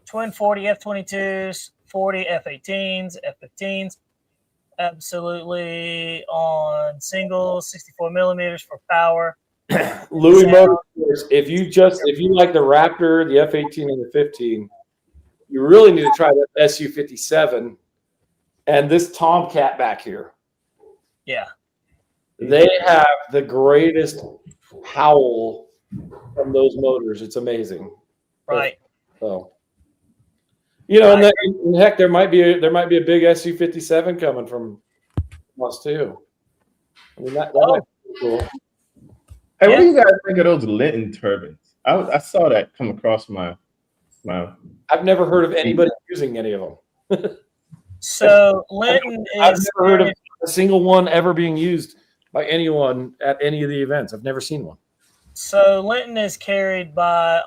A: Twin 40 F-22s, 40 F-18s, F-15s. Absolutely on singles, 64 millimeters for power.
D: Louis Motorsports, if you like the Raptor, the F-18, and the 15, you really need to try that SU-57 and this Tomcat back here.
A: Yeah.
D: They have the greatest howl from those motors. It's amazing.
A: Right.
D: So, and heck, there might be a big SU-57 coming from us too. I mean, that might be cool.
C: Hey, what do you guys think of those Linton turbines? I saw that come across my.
D: I've never heard of anybody using any of them.
A: So Linton
D: I've
A: is
D: never heard of a single one ever being used by anyone at any of the events. I've never seen one.
A: So Linton is carried by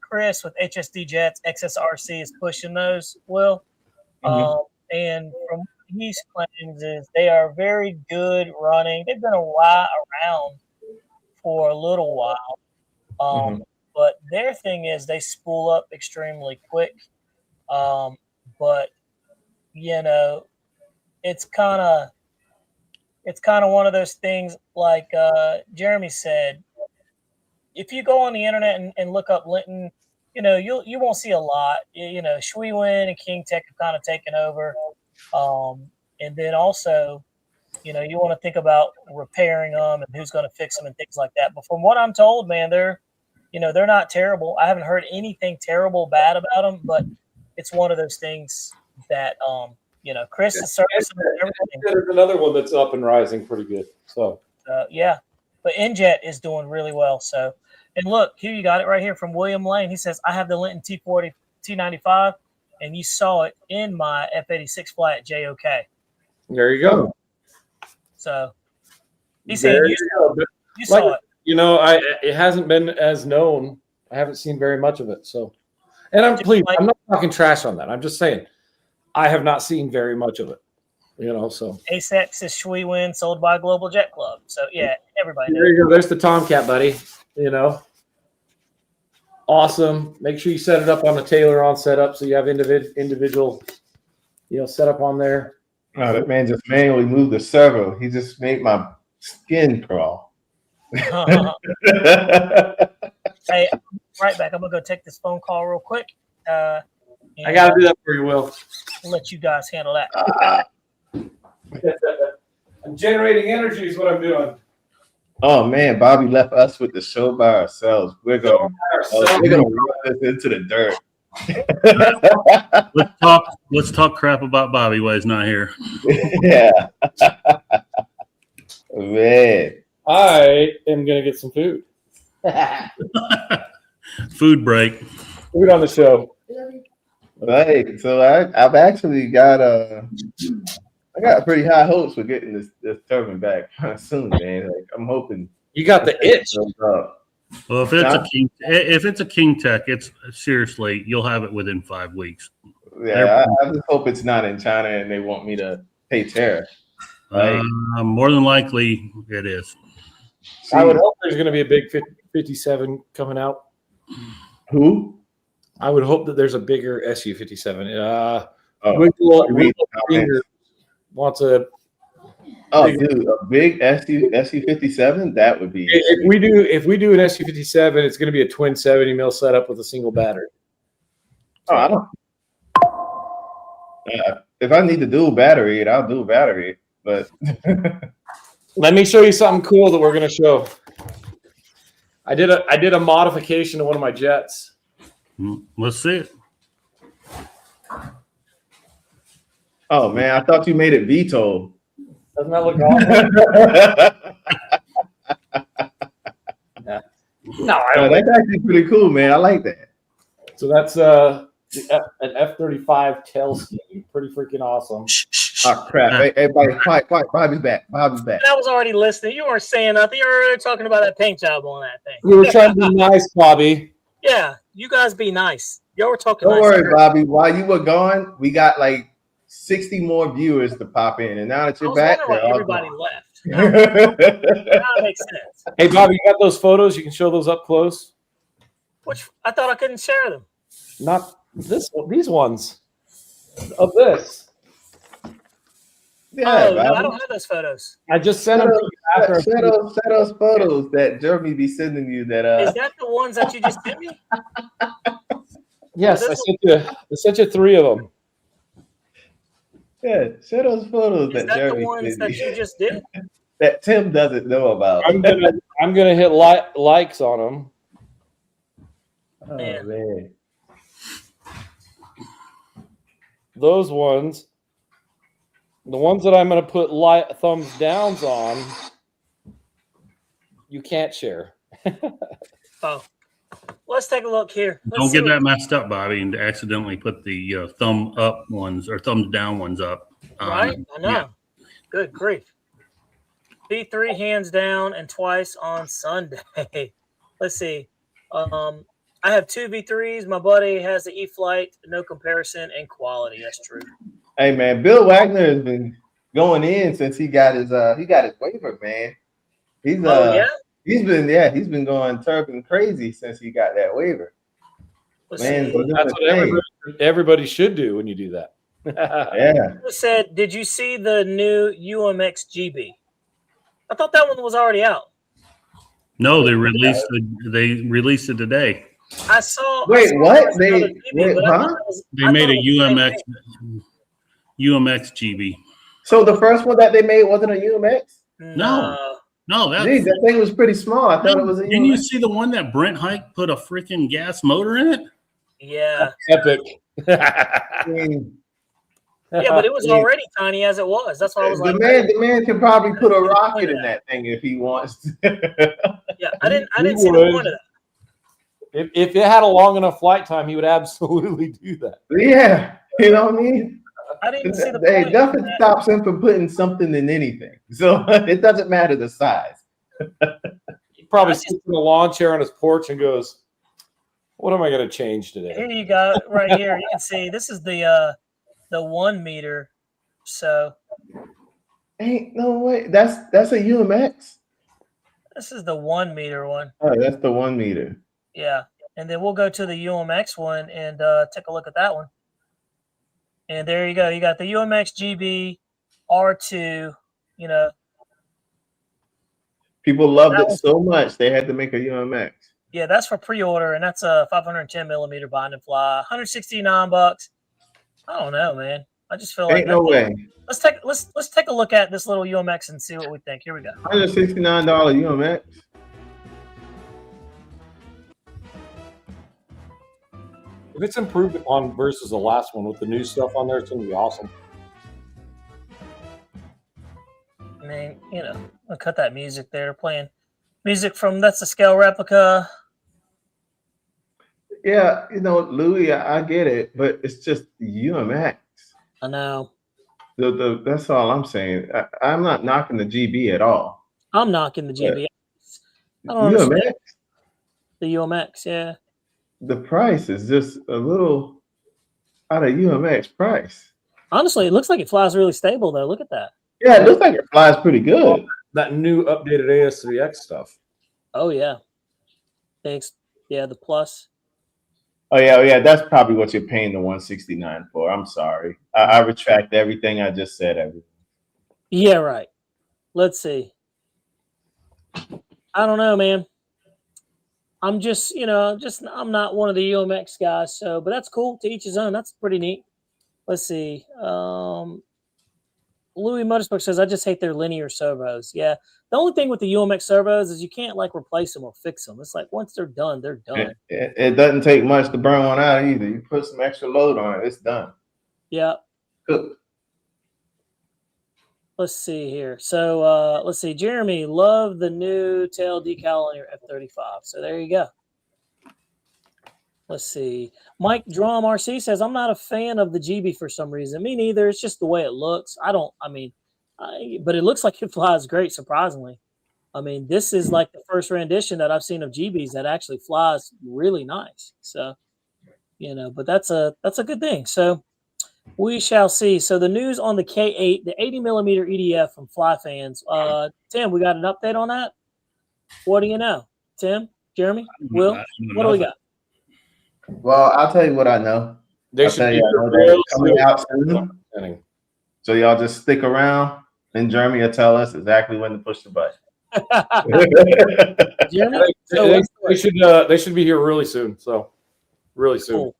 A: Chris with HSD Jets. XSRC is pushing those, Will. And from what he claims is they are very good running. They've been around for a little while. But their thing is they spool up extremely quick. But it's kind of one of those things like Jeremy said. If you go on the internet and look up Linton, you won't see a lot. Schwinn and King Tech have kind of taken over. And then also, you want to think about repairing them and who's going to fix them and things like that. But from what I'm told, man, they're not terrible. I haven't heard anything terrible bad about them, but it's one of those things that, Chris is servicing everything.
D: There's another one that's up and rising pretty good. So,
A: yeah. But NJet is doing really well. So, and look, here you got it right here from William Lane. He says, I have the Linton T40 T95, and you saw it in my F86 fly at JOK.
D: There you go.
A: So, he's saying you saw it.
D: It hasn't been as known. I haven't seen very much of it. So, and I'm not talking trash on that. I'm just saying I have not seen very much of it. So
A: ASEX is Schwinn, sold by Global Jet Club. So yeah, everybody knows.
D: There you go. There's the Tomcat, buddy. Awesome. Make sure you set it up on the Taylor on setup so you have individual, setup on there.
C: No, that man just manually moved the servo. He just made my skin crawl.
A: Hey, right back. I'm gonna go take this phone call real quick.
D: I gotta do that for you, Will.
A: I'll let you guys handle that.
D: I'm generating energy is what I'm doing.
C: Oh man, Bobby left us with the show by ourselves. We're gonna run this into the dirt.
B: Let's talk crap about Bobby while he's not here.
C: Yeah. Man.
D: I am gonna get some food.
B: Food break.
D: Food on the show.
C: Right. So I've actually got I got pretty high hopes for getting this turbine back soon, man. Like, I'm hoping
D: you got the itch.
B: Well, if it's a King Tech, it's seriously you'll have it within 5 weeks.
C: Yeah, I just hope it's not in China and they want me to pay tariff. Right?
B: More than likely, it is.
D: I would hope there's going to be a big 57 coming out.
C: Who?
D: I would hope that there's a bigger SU-57. Wants a.
C: Dude, a big SU-57? That would be.
D: If we do an SU-57, it's going to be a twin 70 mil setup with a single battery.
C: Oh, I don't. If I need to dual battery it, I'll dual battery it. But
D: let me show you something cool that we're going to show. I did a modification to one of my jets.
B: Let's see it.
C: Oh man, I thought you made it veto.
D: Doesn't that look awesome? No, I
C: No,
D: don't.
C: that's actually pretty cool, man. I like that.
D: So that's an F-35 tail scheme. Pretty freaking awesome.
C: Oh crap! Hey, everybody, quiet. Bobby's back. Bobby's back.
A: I was already listening. You weren't saying nothing. You were already talking about that paint job on that thing.
D: We were trying to be nice, Bobby.
A: Yeah, you guys be nice. Y'all were talking
C: Don't
A: nice.
C: worry, Bobby. While you were gone, we got like 60 more viewers to pop in, and now that
A: I
C: you're
A: was
C: back,
A: wondering why
C: they're all
A: everybody
C: gone.
A: left. Now it makes sense.
D: Hey, Bobby, you got those photos? You can show those up close.
A: Which I thought I couldn't share them.
D: Not these ones of this.
C: Yeah,
A: Oh, no, I
C: Bobby.
A: don't have those photos.
D: I just sent them to you after.
C: Share those photos that Jeremy be sending you. That
A: Is that the ones that you just sent me?
D: Yes, I sent you 3 of them.
C: yeah, share those photos
A: Is
C: that
A: that the
C: Jeremy
A: ones
C: sent
A: that
C: you
A: you just did?
C: that Tim doesn't know about.
D: I'm gonna hit likes on them.
C: Oh
A: Man.
C: man.
D: Those ones, the ones that I'm gonna put thumbs downs on, you can't share.
A: Oh, let's take a look here. Let's
B: Don't
A: see
B: get
A: what-
B: that messed up, Bobby, and accidentally put the thumb up ones or thumbs down ones up.
A: Right? I know.
B: yeah.
A: Good grief. V3 hands down and twice on Sunday. Let's see. I have 2 V3s. My buddy has the E-Flight. No comparison in quality. That's true.
C: Hey man, Bill Wagner has been going in since he got his waiver, man. He's he's been going turpin crazy since he got that waiver.
A: Let's
C: Man,
A: see.
C: he's doing
D: That's
C: his
D: what
C: thing.
D: everybody should do when you do that.
C: Yeah.
A: Who said, did you see the new UMX GB? I thought that one was already out.
B: No, they released it today.
A: I saw.
C: Wait,
A: I saw
C: what?
A: there was another
C: Wait,
A: but I
C: huh?
A: thought it was-
B: They
A: I
B: made
A: thought
B: a
A: it was the same
B: UMX GB.
C: So the first one that they made wasn't a UMX?
A: thing.
B: No, that's
C: Geez, that thing was pretty small. I thought it was a
B: Didn't you
C: UMX.
B: see the one that Brent Hike put a freaking gas motor in it?
A: Yeah.
D: Epic.
C: I mean,
A: Yeah, but it was already tiny as it was. That's why I was like,
C: the man can probably put a rocket in that thing if he wants to.
A: yeah, I didn't
D: He
A: see the
D: would.
A: point of that.
D: If it had a long enough flight time, he would absolutely do that.
C: Yeah, you know what I mean?
A: I didn't see the
C: Hey,
A: point.
C: nothing stops him from putting something in anything. So it doesn't matter the size.
D: He probably
A: I just-
D: sits in a lawn chair on his porch and goes, "What am I going to change today?"
A: Here you go, right here. You can see this is the 1 meter. So
C: Ain't no way. That's a UMX.
A: this is the 1 meter one.
C: Oh, that's the 1 meter.
A: Yeah, and then we'll go to the UMX one and take a look at that one. And there you go. You got the UMX GB R2. You know,
C: People loved
A: That
C: it
A: was-
C: so much they had to make a UMX.
A: yeah, that's for pre-order, and that's a 510 millimeter bind and fly, $169. I don't know, man. I just feel like
C: Ain't no way.
A: Let's take a look at this little UMX and see what we think. Here we go.
C: $169 UMX.
D: If it's improved upon versus the last one with the new stuff on there, it's going to be awesome.
A: I mean, you know, I'll cut that music there, playing music from that's a scale replica.
C: Yeah, you know, Louis, I get it, but it's just UMX.
A: I know.
C: That's all I'm saying. I'm not knocking the GB at all.
A: I'm knocking the GB. I don't understand
C: UMX,
A: the UMX. Yeah.
C: the price is just a little out of UMX price.
A: Honestly, it looks like it flies really stable though. Look at that.
C: Yeah, it looks like it flies pretty good.
D: That new updated AS3X stuff.
A: Oh yeah. Thanks. Yeah, the plus.
C: Oh yeah, that's probably what you're paying the 169 for. I'm sorry. I retract everything I just said. Everything.
A: Yeah, right. Let's see. I don't know, man. I'm just, I'm not one of the UMX guys, so but that's cool. To each his own. That's pretty neat. Let's see. Louis Motorsport says, I just hate their linear servos. Yeah. The only thing with the UMX servos is you can't like replace them or fix them. It's like once they're done, they're done.
C: It doesn't take much to burn one out either. You put some extra load on it, it's done.
A: Yeah.
C: Cooked.
A: Let's see here. So let's see. Jeremy, love the new tail decal on your F-35. So there you go. Let's see. Mike Drum RC says, I'm not a fan of the GB for some reason. Me neither. It's just the way it looks. But it looks like it flies great, surprisingly. I mean, this is like the first rendition that I've seen of GBs that actually flies really nice. So, but that's a good thing. So we shall see. So the news on the K8, the 80 millimeter EDF from Fly Fans. Tim, we got an update on that? What do you know? Tim, Jeremy, Will, what do we got?
C: Well, I'll tell you what I know.
D: They should be
C: coming out soon. So y'all just stick around, and Jeremy will tell us exactly when to push the button.
A: Jeremy,
D: they should be here really soon. So really soon. Cool.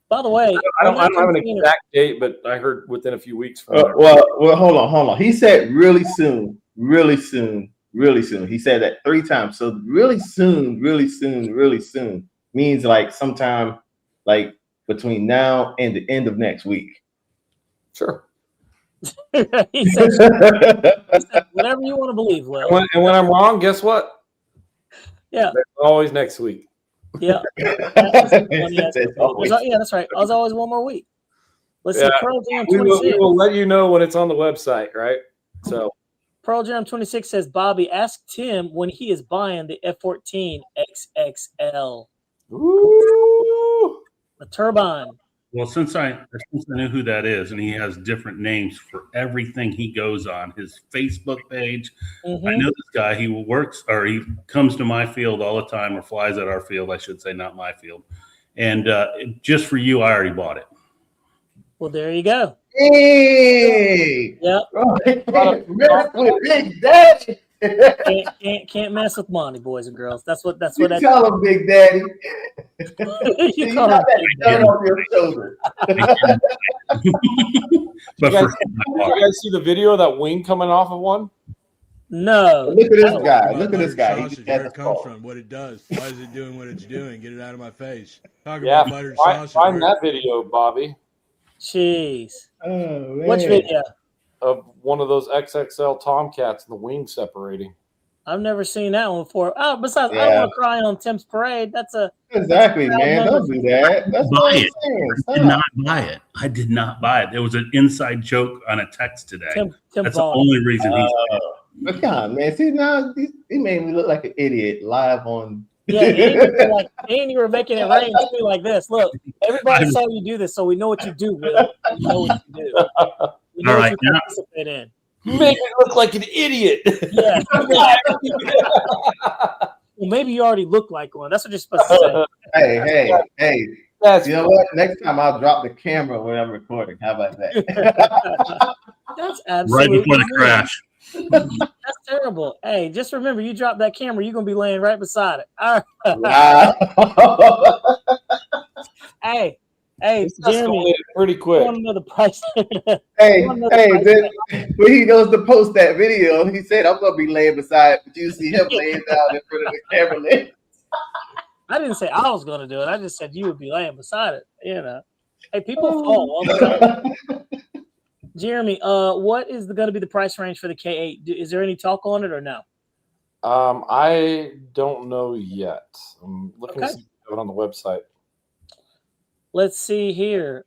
A: By the way,
D: I don't have an exact date, but I heard within a few weeks.
C: Well, hold on. He said really soon. He said that 3 times. So really soon means like sometime like between now and the end of next week.
D: Sure.
A: he said, whatever you want to believe, Will.
D: And when I'm wrong, guess what?
A: Yeah.
D: It's always next week.
A: Yeah. That's right. I was always one more week. Let's see. Pearl Jam 26.
D: We will let you know when it's on the website, right? So
A: Pearl Jam 26 says, Bobby, ask Tim when he is buying the F-14 XXL.
D: Ooh.
A: The turbine.
B: Well, since I knew who that is, and he has different names for everything he goes on, his Facebook page. Mm-hmm. I know this guy. He comes to my field all the time, or flies at our field, I should say, not my field. And just for you, I already bought it.
A: Well, there you go.
C: Hey.
A: Yep.
C: Big Daddy.
A: Can't mess with money, boys and girls. That's what
C: tell him, Big Daddy.
A: you call
C: got that gun off your shoulder.
D: Did you guys see the video of that wing coming off of one?
A: No.
C: Look at this guy.
E: Where it comes from, what it does. Why is it doing what it's doing? Get it out of my face. Talking
D: about
E: buttered sausage.
D: Find that video, Bobby.
A: Jeez.
C: Oh, man.
A: Which video?
D: Of one of those XXL Tomcats and the wing separating.
A: I've never seen that one before. Oh, besides, I don't want to cry on Tim's parade. That's
C: exactly, man. Don't do that. That's what I'm saying.
B: I did not buy it. There was an inside joke on a text today.
A: Tim
B: That's the only reason
C: but come on, man. See, now he made me look like an idiot live on.
A: Yeah, and you were making it rain too, like this. Look, everybody saw you do this, so we know what you do, Will. We know what you do. We know what you participate in.
D: You make me look like an idiot.
A: Yeah. Well, maybe you already look like one. That's what you're supposed to
C: say. Hey. You know what? Next time I'll drop the camera when I'm recording. How about that?
A: That's absolutely
B: right before the crash.
A: That's terrible. Hey, just remember, you drop that camera, you're gonna be laying right beside it. All right. Hey, Jeremy,
D: pretty quick.
A: I want another price.
C: When he goes to post that video, he said, "I'm gonna be laying beside," but you see him laying down in front of the camera.
A: I didn't say I was gonna do it. I just said you would be laying beside it. Hey, people fall all the time. Jeremy, what is going to be the price range for the K8? Is there any talk on it or no?
D: I don't know yet. I'm looking to see it on the website.
A: Let's see here.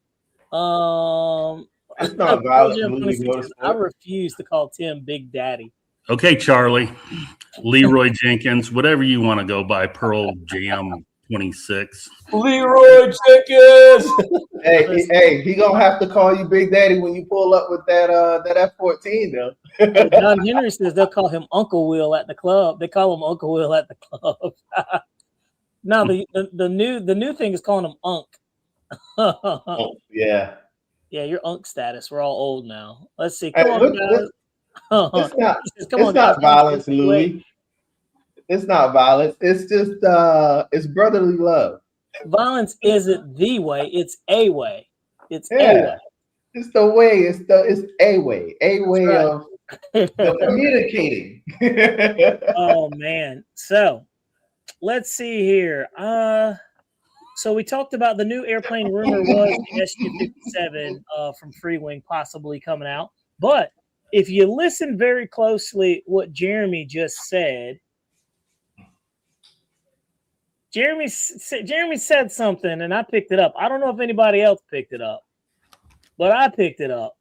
C: It's not violent.
A: I refuse to call Tim Big Daddy.
B: Okay, Charlie, Leroy Jenkins, whatever you want to go by, Pearl Jam 26.
D: Leroy Jenkins.
C: Hey, he gonna have to call you Big Daddy when you pull up with that F-14 though.
A: John Henry says they'll call him Uncle Will at the club. They call him Uncle Will at the club. No, the new thing is calling him Unk.
C: Yeah,
A: you're Unk status. We're all old now. Let's see.
C: Come on, guys. It's not violence, Louis. It's not violence. It's just it's brotherly love.
A: Violence isn't the way; it's a way. It's a way.
C: It's the way. It's a way. A way of communicating.
A: Oh man! So let's see here. So we talked about the new airplane rumor was the SU-57 from Freewing possibly coming out, but if you listen very closely, what Jeremy just said, Jeremy said something, and I picked it up. I don't know if anybody else picked it up, but I picked it up.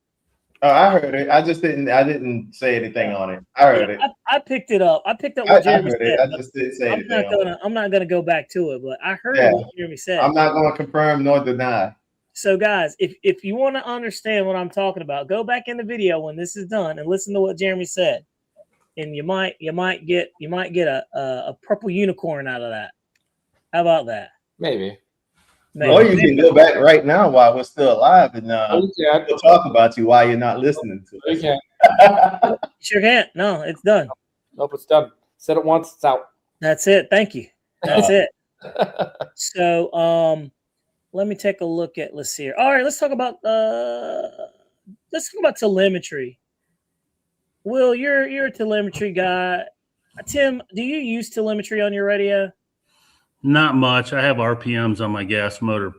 C: Oh, I heard it. I didn't say anything on it. I heard it.
A: I picked it up. I picked up what Jeremy said.
C: I just didn't say anything.
A: I'm not gonna go back to it, but I heard what Jeremy said.
C: I'm not going to confirm nor deny.
A: So, guys, if you want to understand what I'm talking about, go back in the video when this is done and listen to what Jeremy said, and you might get a purple unicorn out of that. How about that?
D: Maybe.
C: Or you can go back right now while we're still alive and we'll talk about you while you're not listening to it.
D: You can.
A: Sure can't. No, it's done.
D: Nope, it's done. Said it once, it's out.
A: That's it. Thank you. That's it. So, let me take a look at. Let's see here. All right, let's talk about telemetry. Will, you're a telemetry guy. Tim, do you use telemetry on your radio?
B: Not much. I have RPMs on my gas motor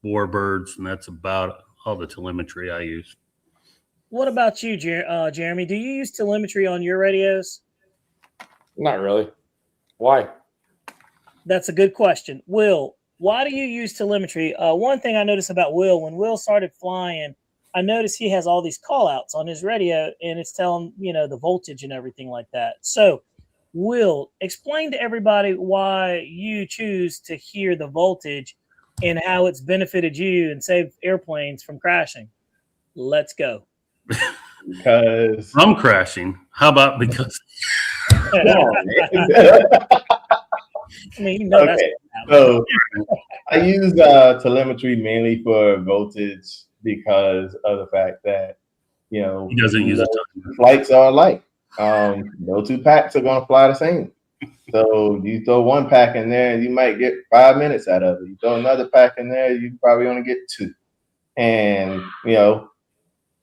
B: Warbirds, and that's about all the telemetry I use.
A: What about you, Jeremy? Do you use telemetry on your radios?
D: Not really. Why?
A: That's a good question. Will, why do you use telemetry? One thing I noticed about Will, when Will started flying, I noticed he has all these call outs on his radio, and it's telling, the voltage and everything like that. So, Will, explain to everybody why you choose to hear the voltage and how it's benefited you and saved airplanes from crashing. Let's go.
C: Because
B: from crashing. How about because?
A: I mean, okay.
C: So I use telemetry mainly for voltage because of the fact that
B: he doesn't use it.
C: Flights are alike. No two packs are going to fly the same. So you throw one pack in there, you might get 5 minutes out of it. You throw another pack in there, you probably only get 2. And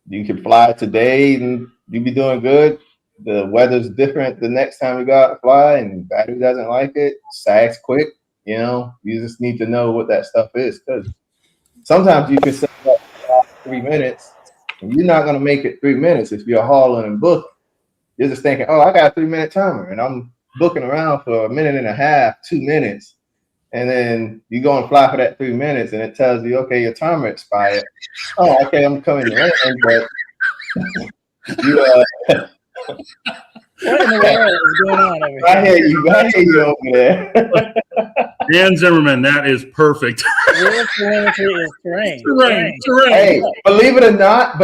C: you can fly today and you be doing good. The weather's different the next time you go out to fly, and battery doesn't like it. Sags quick. You just need to know what that stuff is, because sometimes you can set up 3 minutes, and you're not going to make it 3 minutes if you're hauling and booking. You're just thinking, oh, I got a 3-minute timer, and I'm booking around for 1.5 minutes, 2 minutes, and then you go and fly for that 3 minutes, and it tells you, okay, your timer expired. Oh, okay, I'm coming to land, but you
A: what in the world is going on over here?
C: I hear you over there.
B: Dan Zimmerman, that is perfect.
A: Real telemetry is terrain.
C: Hey, believe it or not,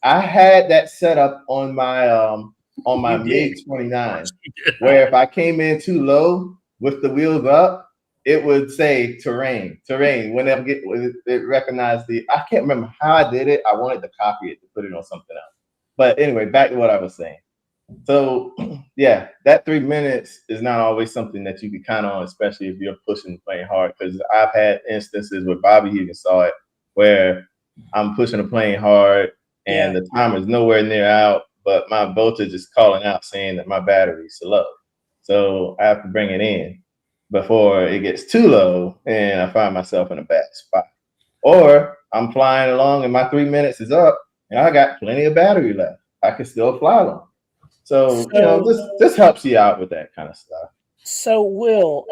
C: I had that set up on my MiG 29, where if I came in too low with the wheels up, it would say terrain. Whenever it recognized I can't remember how I did it. I wanted to copy it to put it on something else. But anyway, back to what I was saying. So yeah, that 3 minutes is not always something that you can count on, especially if you're pushing the plane hard. Because I've had instances where Bobby even saw it, where I'm pushing the plane hard and the timer is nowhere near out, but my voltage is calling out saying that my battery's low. So I have to bring it in before it gets too low and I find myself in a bad spot. Or I'm flying along and my 3 minutes is up and I got plenty of battery left. I can still fly along. So this helps you out with that kind of stuff.
A: So, Will,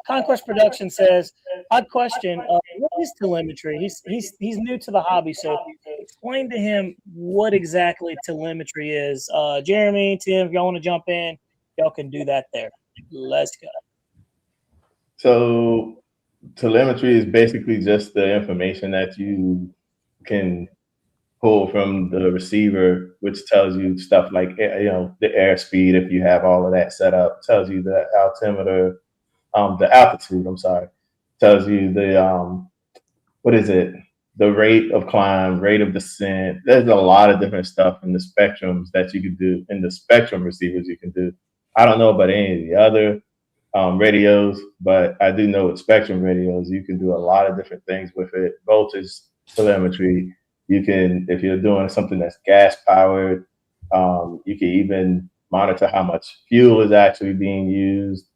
A: Conquest Production says, odd question, what is telemetry? He's new to the hobby, so explain to him what exactly telemetry is. Jeremy, Tim, if y'all want to jump in, y'all can do that there. Let's go.
C: So, telemetry is basically just the information that you can pull from the receiver, which tells you stuff like, the airspeed, if you have all of that set up, tells you the altimeter, the altitude, tells you the, the rate of climb, rate of descent. There's a lot of different stuff in the spectrums that you can do, in the spectrum receivers you can do. I don't know about any of the other radios, but I do know with spectrum radios, you can do a lot of different things with it. Voltage telemetry. You can, if you're doing something that's gas powered, you can even monitor how much fuel is actually being used.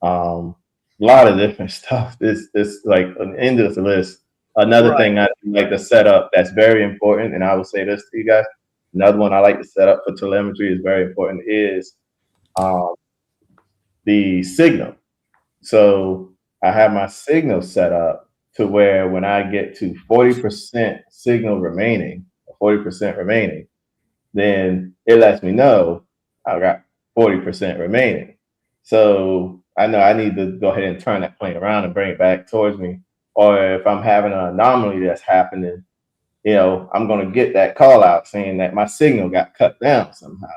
C: A lot of different stuff. It's like an endless list Another
A: Right.
C: thing I like to set up that's very important, and I will say this to you guys. Another one I like to set up for telemetry is very important is um, the signal. So I have my signal set up to where when I get to 40% signal remaining, 40% remaining, then it lets me know I got 40% remaining. So I know I need to go ahead and turn that plane around and bring it back towards me. Or if I'm having an anomaly that's happening, I'm going to get that call out saying that my signal got cut down somehow.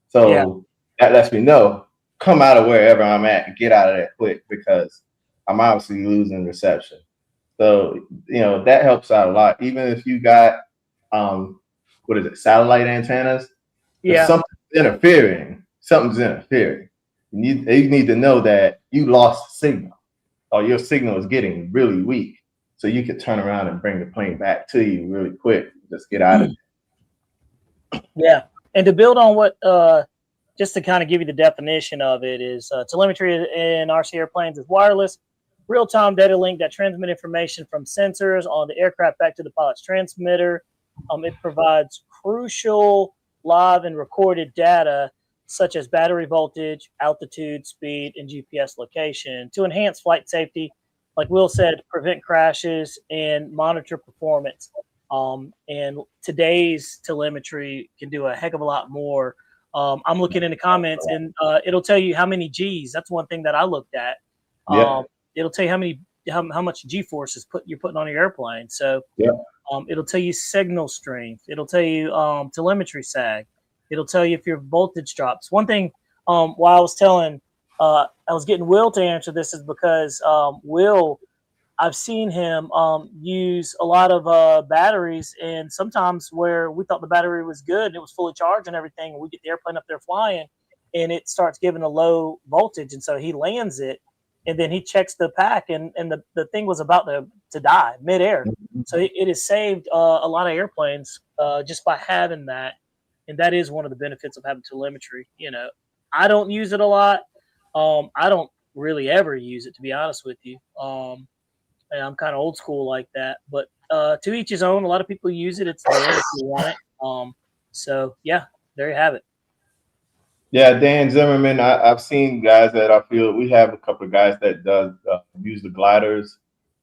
C: So that lets me know, come out of wherever I'm at and get out of there quick because I'm obviously losing reception. So, that helps out a lot. Even if you got, satellite antennas, if something's interfering. You need to know that you lost signal or your signal is getting really weak. So you could turn around and bring the plane back to you really quick. Just get out of it.
A: Yeah. And to build on what, just to kind of give you the definition of it is telemetry in RC airplanes is wireless, real-time data link that transmit information from sensors on the aircraft back to the pilot's transmitter. It provides crucial live and recorded data such as battery voltage, altitude, speed, and GPS location to enhance flight safety, like Will said, prevent crashes and monitor performance. And today's telemetry can do a heck of a lot more. I'm looking in the comments and it'll tell you how many G's. That's one thing that I looked at. It'll tell you how much G-force you're putting on your airplane. So it'll tell you signal strength. It'll tell you telemetry sag. It'll tell you if your voltage drops. One thing while I was getting Will to answer this is because Will, I've seen him use a lot of batteries, and sometimes where we thought the battery was good and it was fully charged and everything, and we get the airplane up there flying and it starts giving a low voltage, and so he lands it and then he checks the pack and the thing was about to die midair. So it has saved a lot of airplanes just by having that. And that is one of the benefits of having telemetry. I don't use it a lot. I don't really ever use it, to be honest with you. And I'm kind of old school like that. But to each his own. A lot of people use it. It's there if you want it. So, yeah, there you have it.
C: Yeah, Dan Zimmerman, I've seen guys that I feel we have a couple of guys that does use the gliders,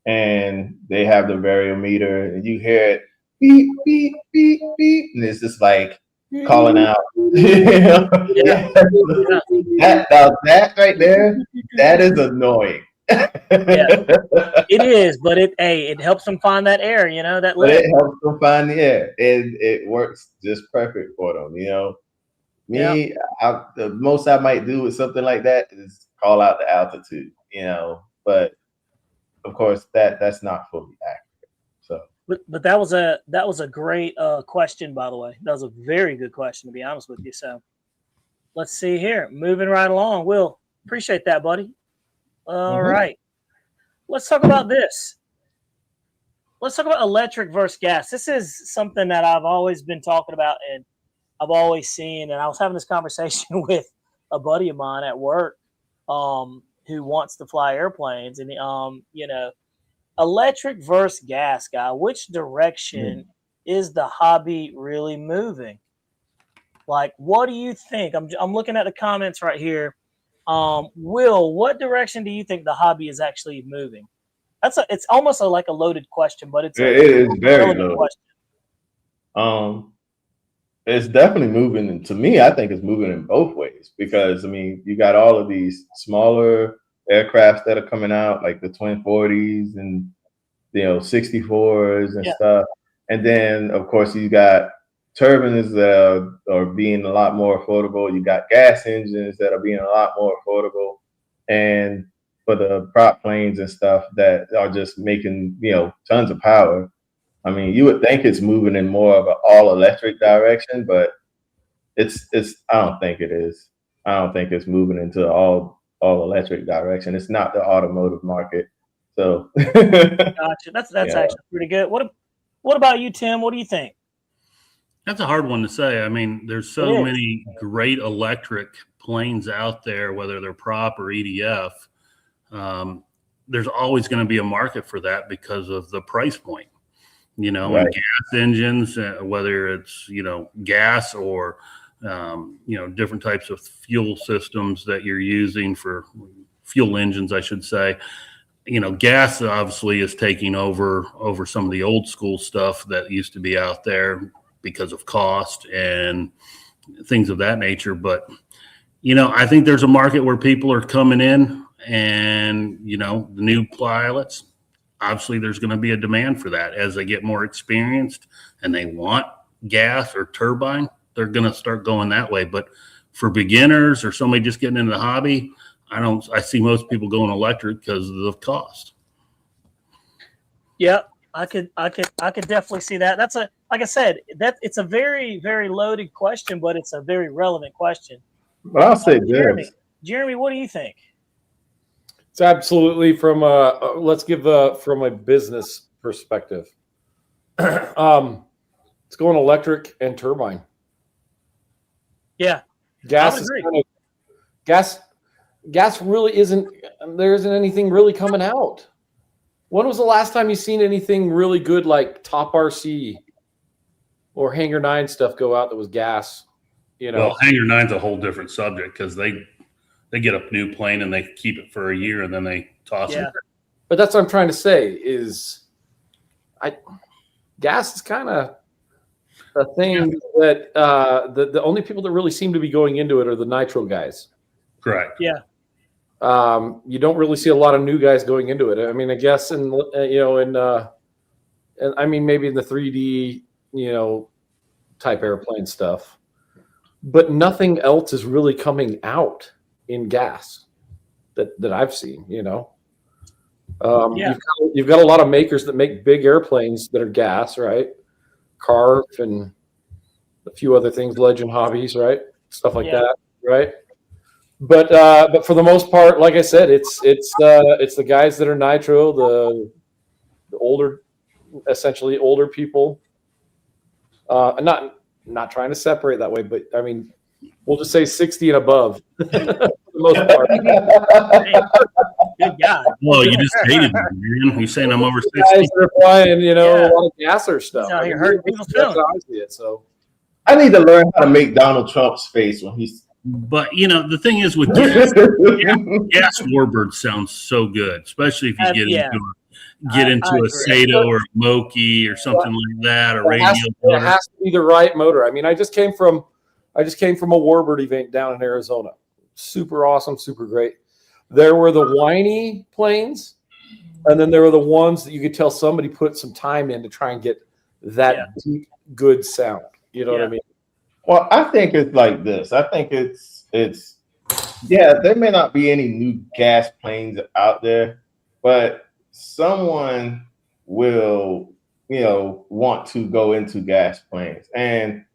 C: and they have the variometer, and you hear it beep, beep, beep, beep, and it's just like calling out. That right there, that is annoying.
A: It is, but it helps them find that air, that
C: but it helps them find the air, and it works just perfect for them. The most I might do with something like that is call out the altitude, but of course that's not fully accurate. So,
A: but that was a great question, by the way. That was a very good question, to be honest with you. So let's see here, moving right along. Will, appreciate that, buddy. All right, let's talk about this. Let's talk about electric versus gas. This is something that I've always been talking about and I've always seen, and I was having this conversation with a buddy of mine at work who wants to fly airplanes. And, electric versus gas, guy, which direction is the hobby really moving? Like, what do you think? I'm looking at the comments right here. Will, what direction do you think the hobby is actually moving? It's almost like a loaded question, but it
C: is very loaded question. It's definitely moving, and to me, I think it's moving in both ways because you got all of these smaller aircrafts that are coming out, like the twin 40s and 64s and stuff, and then of course you got turbines that are being a lot more affordable. You got gas engines that are being a lot more affordable, and for the prop planes and stuff that are just making tons of power. You would think it's moving in more of an all-electric direction, but it's. I don't think it is. I don't think it's moving into all-electric direction. It's not the automotive market. So,
A: gotcha. That's actually pretty good. What about you, Tim? What do you think?
B: That's a hard one to say. There's so many great electric planes out there, whether they're prop or EDF. there's always going to be a market for that because of the price point. You know,
C: Right.
B: and gas engines, whether it's, you know, gas or, you know, different types of fuel systems that you're using for fuel engines, I should say. You know, gas obviously is taking over some of the old school stuff that used to be out there because of cost and things of that nature. But, you know, I think there's a market where people are coming in and, you know, the new pilots, obviously there's going to be a demand for that as they get more experienced and they want gas or turbine, they're going to start going that way. But for beginners or somebody just getting into the hobby, I see most people going electric because of the cost.
A: Yep, I could definitely see that. That's like I said, that it's a very, very loaded question, but it's a very relevant question.
C: But I'll say this.
A: Jeremy, what do you think?
D: It's absolutely from from a business perspective. It's going electric and turbine.
A: Yeah,
D: Gas is gas really isn't. There isn't anything really coming out. When was the last time you seen anything really good like Top RC or Hangar 9 stuff go out that was gas? You know,
B: Well, Hangar 9's a whole different subject because they get a new plane and they keep it for a year and then they toss it.
D: But that's what I'm trying to say is, gas is kind of a thing that the only people that really seem to be going into it are the nitro guys.
B: Correct.
A: Yeah.
D: You don't really see a lot of new guys going into it. I mean, I guess and I mean maybe in the 3D, you know, type airplane stuff, but nothing else is really coming out in gas that I've seen. You know, you've got a lot of makers that make big airplanes that are gas, right? Carf and a few other things, Legend Hobbies, right? Stuff like that, right? But for the most part, like I said, it's the guys that are nitro, the older, essentially older people. Not trying to separate that way, but I mean, we'll just say 60 and above for the most part.
A: Good God.
B: Well, you just hated me, man. You're saying I'm over 60.
D: Guys that are flying, you know, a lot of gasser stuff.
A: He's out here hurting people's feelings.
D: So
C: I need to learn how to make Donald Trump's face when he's.
B: But, you know, the thing is with gas warbird sounds so good, especially if you get into a Sato or a Moki or something like that, or radio.
D: It has to be the right motor. I mean, I just came from a Warbird event down in Arizona. Super awesome, super great. There were the whiny planes, and then there were the ones that you could tell somebody put some time in to try and get that deep, good sound. You know what I mean?
C: Well, I think it's like this. I think it's there may not be any new gas planes out there, but someone will, you know, want to go into gas planes. And,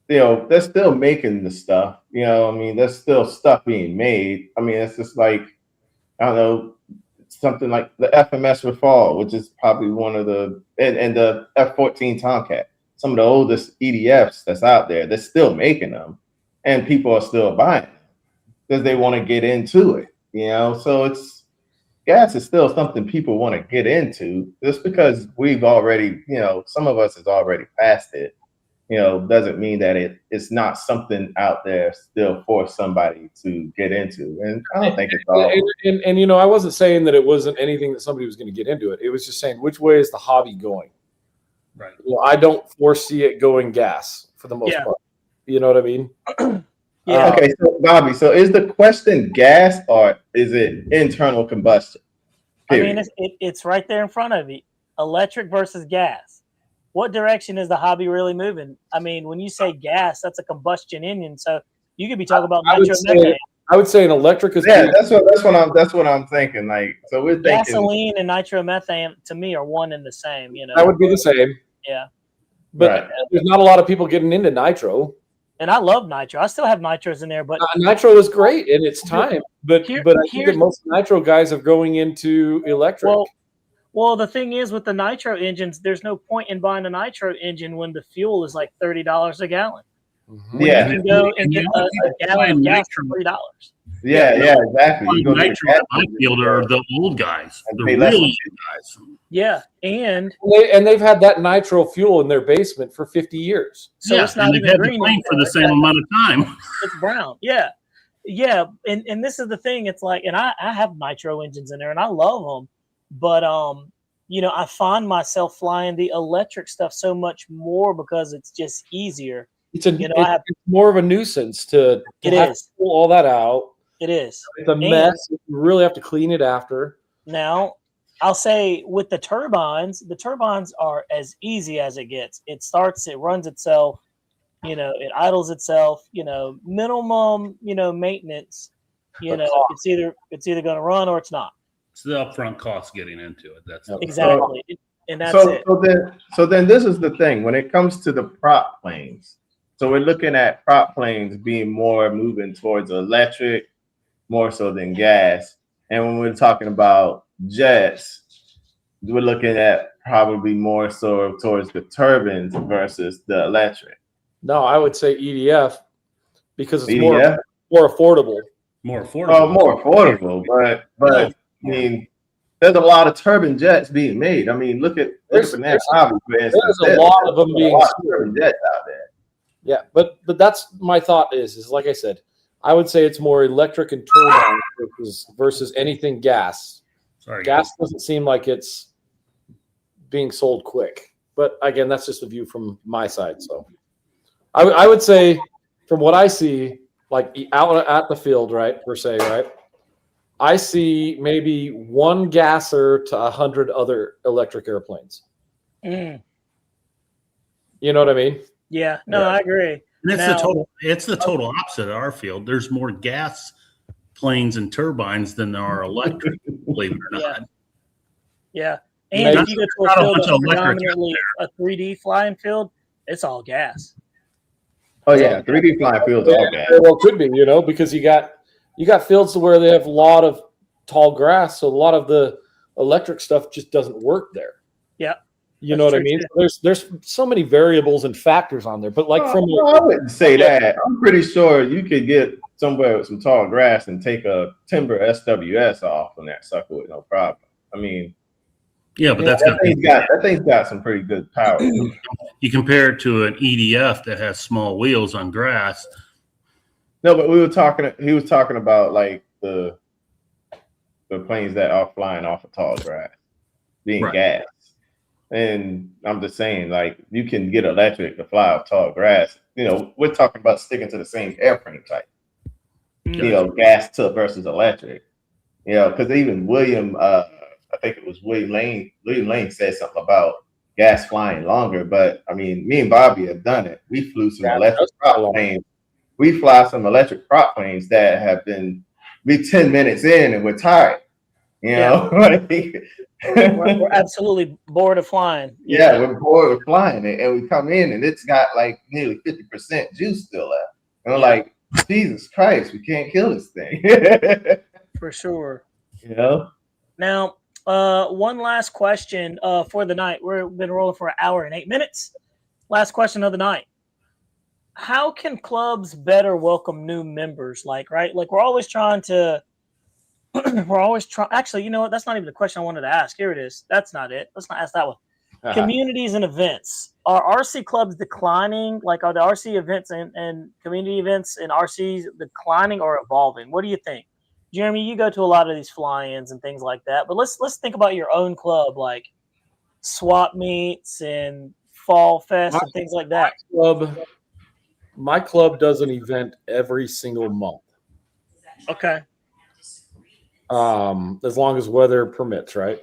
C: you know, they're still making the stuff. You know, I mean, there's still stuff being made. I mean, it's just like, I don't know, something like the FMS Rafale, which is probably one of the, and the F-14 Tomcat. Some of the oldest EDFs that's out there, they're still making them, and people are still buying them because they want to get into it, you know? So gas is still something people want to get into. Just because we've already, you know, some of us has already passed it, you know, doesn't mean that it's not something out there still for somebody to get into. And I don't think it's all.
D: And you know, I wasn't saying that it wasn't anything that somebody was going to get into it. It was just saying, which way is the hobby going?
B: Right.
D: Well, I don't foresee it going gas for the most part. You know what I mean?
C: Okay, so Bobby, so is the question gas or is it internal combustion? Period.
A: I mean, it's right there in front of you. Electric versus gas. What direction is the hobby really moving? I mean, when you say gas, that's a combustion engine. So you could be talking about nitromethane.
D: I would say an electric is
C: that's what I'm thinking. Like, so we're thinking
A: gasoline and nitromethane to me are one and the same. You know,
D: that would be the same.
A: Yeah,
D: but there's not a lot of people getting into nitro.
A: And I love nitro. I still have nitros in there, but
D: nitro is great in its time. But I think that most nitro guys are going into electric.
A: Well, the thing is with the nitro engines, there's no point in buying a nitro engine when the fuel is like $30 a gallon.
C: Yeah,
A: you can go and get a gallon of gas for $3.
C: Yeah, exactly. You go get
B: Nitro at my field are the old guys, the
C: pay less
B: really old guys.
A: Yeah, and
D: They've had that nitro fuel in their basement for 50 years.
A: so
B: yeah,
A: it's not
B: and they've
A: even
B: had the
A: green
B: plane for
A: anymore.
B: the same amount of time.
A: It's brown. Yeah. Yeah. And this is the thing. It's like, and I have nitro engines in there and I love them. But, you know, I find myself flying the electric stuff so much more because it's just easier.
D: It's
A: You know, I have,
D: it's more of a nuisance to
A: It
D: have
A: is.
D: to pull all that out.
A: it is.
D: It's a mess. You really have to clean it after.
A: Now, I'll say with the turbines are as easy as it gets. It starts, it runs itself, you know, it idles itself, you know, minimum, you know, maintenance, you know, it's either going to run or it's not.
B: It's the upfront cost getting into it. That's
A: Exactly. And that's
C: So,
A: it.
C: so then this is the thing when it comes to the prop planes. So we're looking at prop planes being more moving towards electric, more so than gas. And when we're talking about jets, we're looking at probably more so towards the turbines versus the electric.
D: No, I would say EDF because it's
C: EDF?
D: more affordable.
B: more affordable.
C: Oh, more affordable, but I mean, there's a lot of turbine jets being made. I mean, look at that hobby, for instance.
D: There's a lot of them being
C: a lot of turbine jets out there.
D: Yeah, but that's my thought is like I said, I would say it's more electric and turbine versus anything gas.
B: Sorry,
D: Gas doesn't seem like it's being sold quick. But again, that's just a view from my side. So I would say from what I see, like out at the field, right, per se, right, I see maybe one gasser to 100 other electric airplanes.
A: Mm.
D: You know what I mean?
A: Yeah, no, I agree.
B: And it's
A: Now-
B: the total opposite at our field. There's more gas planes and turbines than there are electric, believe it or not.
A: Yeah. And if you go to
B: Not
A: a
B: a
A: field
B: bunch
A: that's
B: of electric
A: predominantly a 3D flying field, it's all gas.
C: Oh yeah, 3D flying fields are all gas.
D: Well, it could be, you know, because you got fields where they have a lot of tall grass, so a lot of the electric stuff just doesn't work there.
A: Yeah.
D: You know what I mean? There's so many variables and factors on there, but like I
C: wouldn't say that. I'm pretty sure you could get somewhere with some tall grass and take a timber SWS off on that sucker with no problem. I mean,
B: Yeah, but
C: that thing's got some pretty good power.
B: You compare it to an EDF that has small wheels on grass.
C: No, but he was talking about like the planes that are flying off of tall grass being gas. And I'm just saying, like, you can get electric to fly off tall grass. You know, we're talking about sticking to the same airframe type. You know, gas to versus electric. You know, because even William, I think it was William Lane said something about gas flying longer. But I mean, me and Bobby have done it. We flew some electric prop planes. We fly some electric prop planes that have been 10 minutes in and we're tired. You know,
A: we're absolutely bored of flying.
C: Yeah, we're bored of flying, and we come in and it's got like nearly 50% juice still left. And we're like, Jesus Christ, we can't kill this thing.
A: For sure.
C: You know.
A: Now, one last question for the night. We've been rolling for an hour and 8 minutes. Last question of the night. How can clubs better welcome new members? Like we're always trying to. Actually, you know what? That's not even the question I wanted to ask. Here it is. That's not it. Let's not ask that one. Communities and events. Are RC clubs declining? Like, are the RC events and community events and RCs declining or evolving? What do you think? Jeremy, you go to a lot of these fly-ins and things like that, but let's think about your own club, like swap meets and fall fest and things like that.
D: My club does an event every single month.
A: Okay.
D: As long as weather permits, right?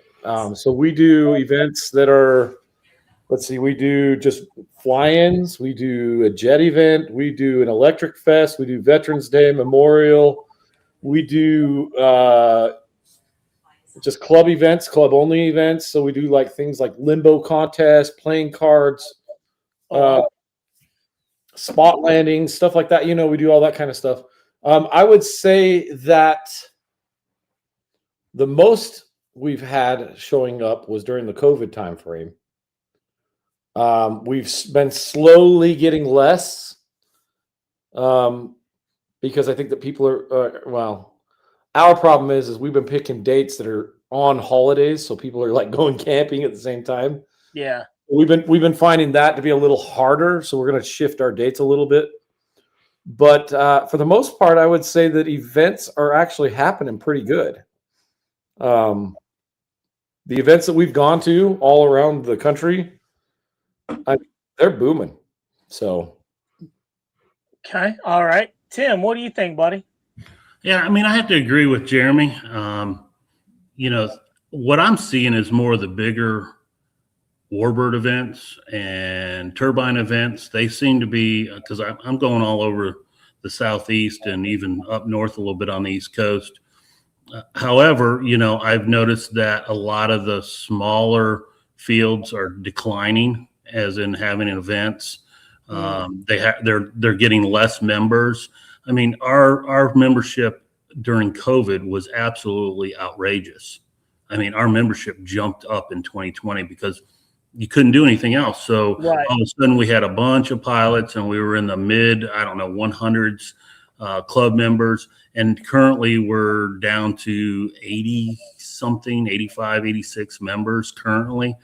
D: So we do events that are, we do just fly-ins, we do a jet event, we do an electric fest, we do Veterans Day Memorial, we do just club events, club only events. So we do like things like limbo contest, playing cards, spot landings, stuff like that. You know, we do all that kind of stuff. I would say that the most we've had showing up was during the COVID time frame. We've been slowly getting less because I think that people are well. Our problem is we've been picking dates that are on holidays, so people are like going camping at the same time.
A: Yeah.
D: We've been finding that to be a little harder, so we're going to shift our dates a little bit. But for the most part, I would say that events are actually happening pretty good. The events that we've gone to all around the country, they're booming. So,
A: Okay. All right. Tim, what do you think, buddy?
B: Yeah, I mean, I have to agree with Jeremy. You know, what I'm seeing is more of the bigger warbird events and turbine events. They seem to be, because I'm going all over the Southeast and even up north a little bit on the East Coast. However, you know, I've noticed that a lot of the smaller fields are declining, as in having events. They're getting less members. I mean, our membership during COVID was absolutely outrageous. I mean, our membership jumped up in 2020 because you couldn't do anything else. So
A: Right.
B: all of a sudden we had a bunch of pilots and we were in the mid, 100s club members. And currently we're down to 80 something, 85, 86 members currently.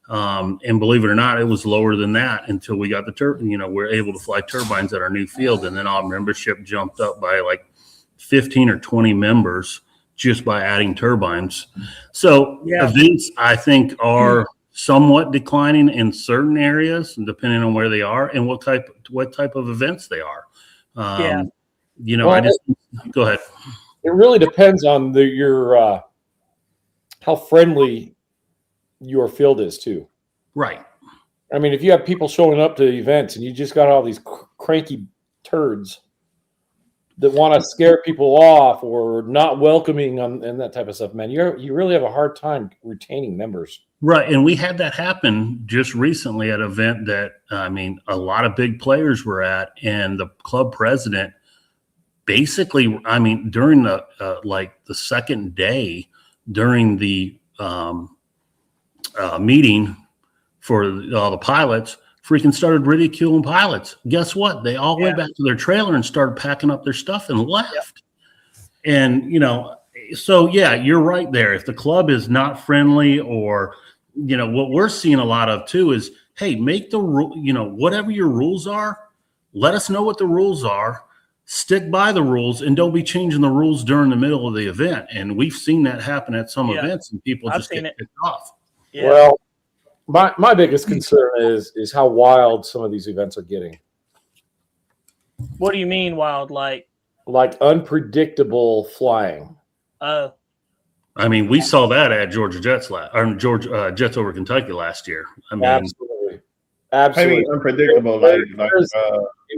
B: And believe it or not, it was lower than that until we got the turbine. You know, we're able to fly turbines at our new field, and then our membership jumped up by like 15 or 20 members just by adding turbines. So events, I think, are somewhat declining in certain areas, depending on where they are and what type of events they are. You know,
D: well,
B: go ahead.
D: It really depends on your how friendly your field is too.
B: Right.
D: I mean, if you have people showing up to events and you just got all these cranky turds that want to scare people off or not welcoming and that type of stuff, man, you really have a hard time retaining members.
B: Right. And we had that happen just recently at an event that, I mean, a lot of big players were at, and the club president basically, I mean, during the the second day during the meeting for all the pilots, freaking started ridiculing pilots. Guess what? They all went back to their trailer and started packing up their stuff and left. And, you know, so yeah, you're right there. If the club is not friendly, or, you know, what we're seeing a lot of too is, hey, make the rule, you know, whatever your rules are, let us know what the rules are, stick by the rules, and don't be changing the rules during the middle of the event. And we've seen that happen at some events, and people just get kicked off.
A: Yeah.
D: Well, my biggest concern is how wild some of these events are getting.
A: What do you mean wild? Like
D: unpredictable flying.
A: Oh.
B: I mean, we saw that at Georgia Jets Jets over Kentucky last year. I mean,
D: Absolutely.
C: I mean, unpredictable,
D: in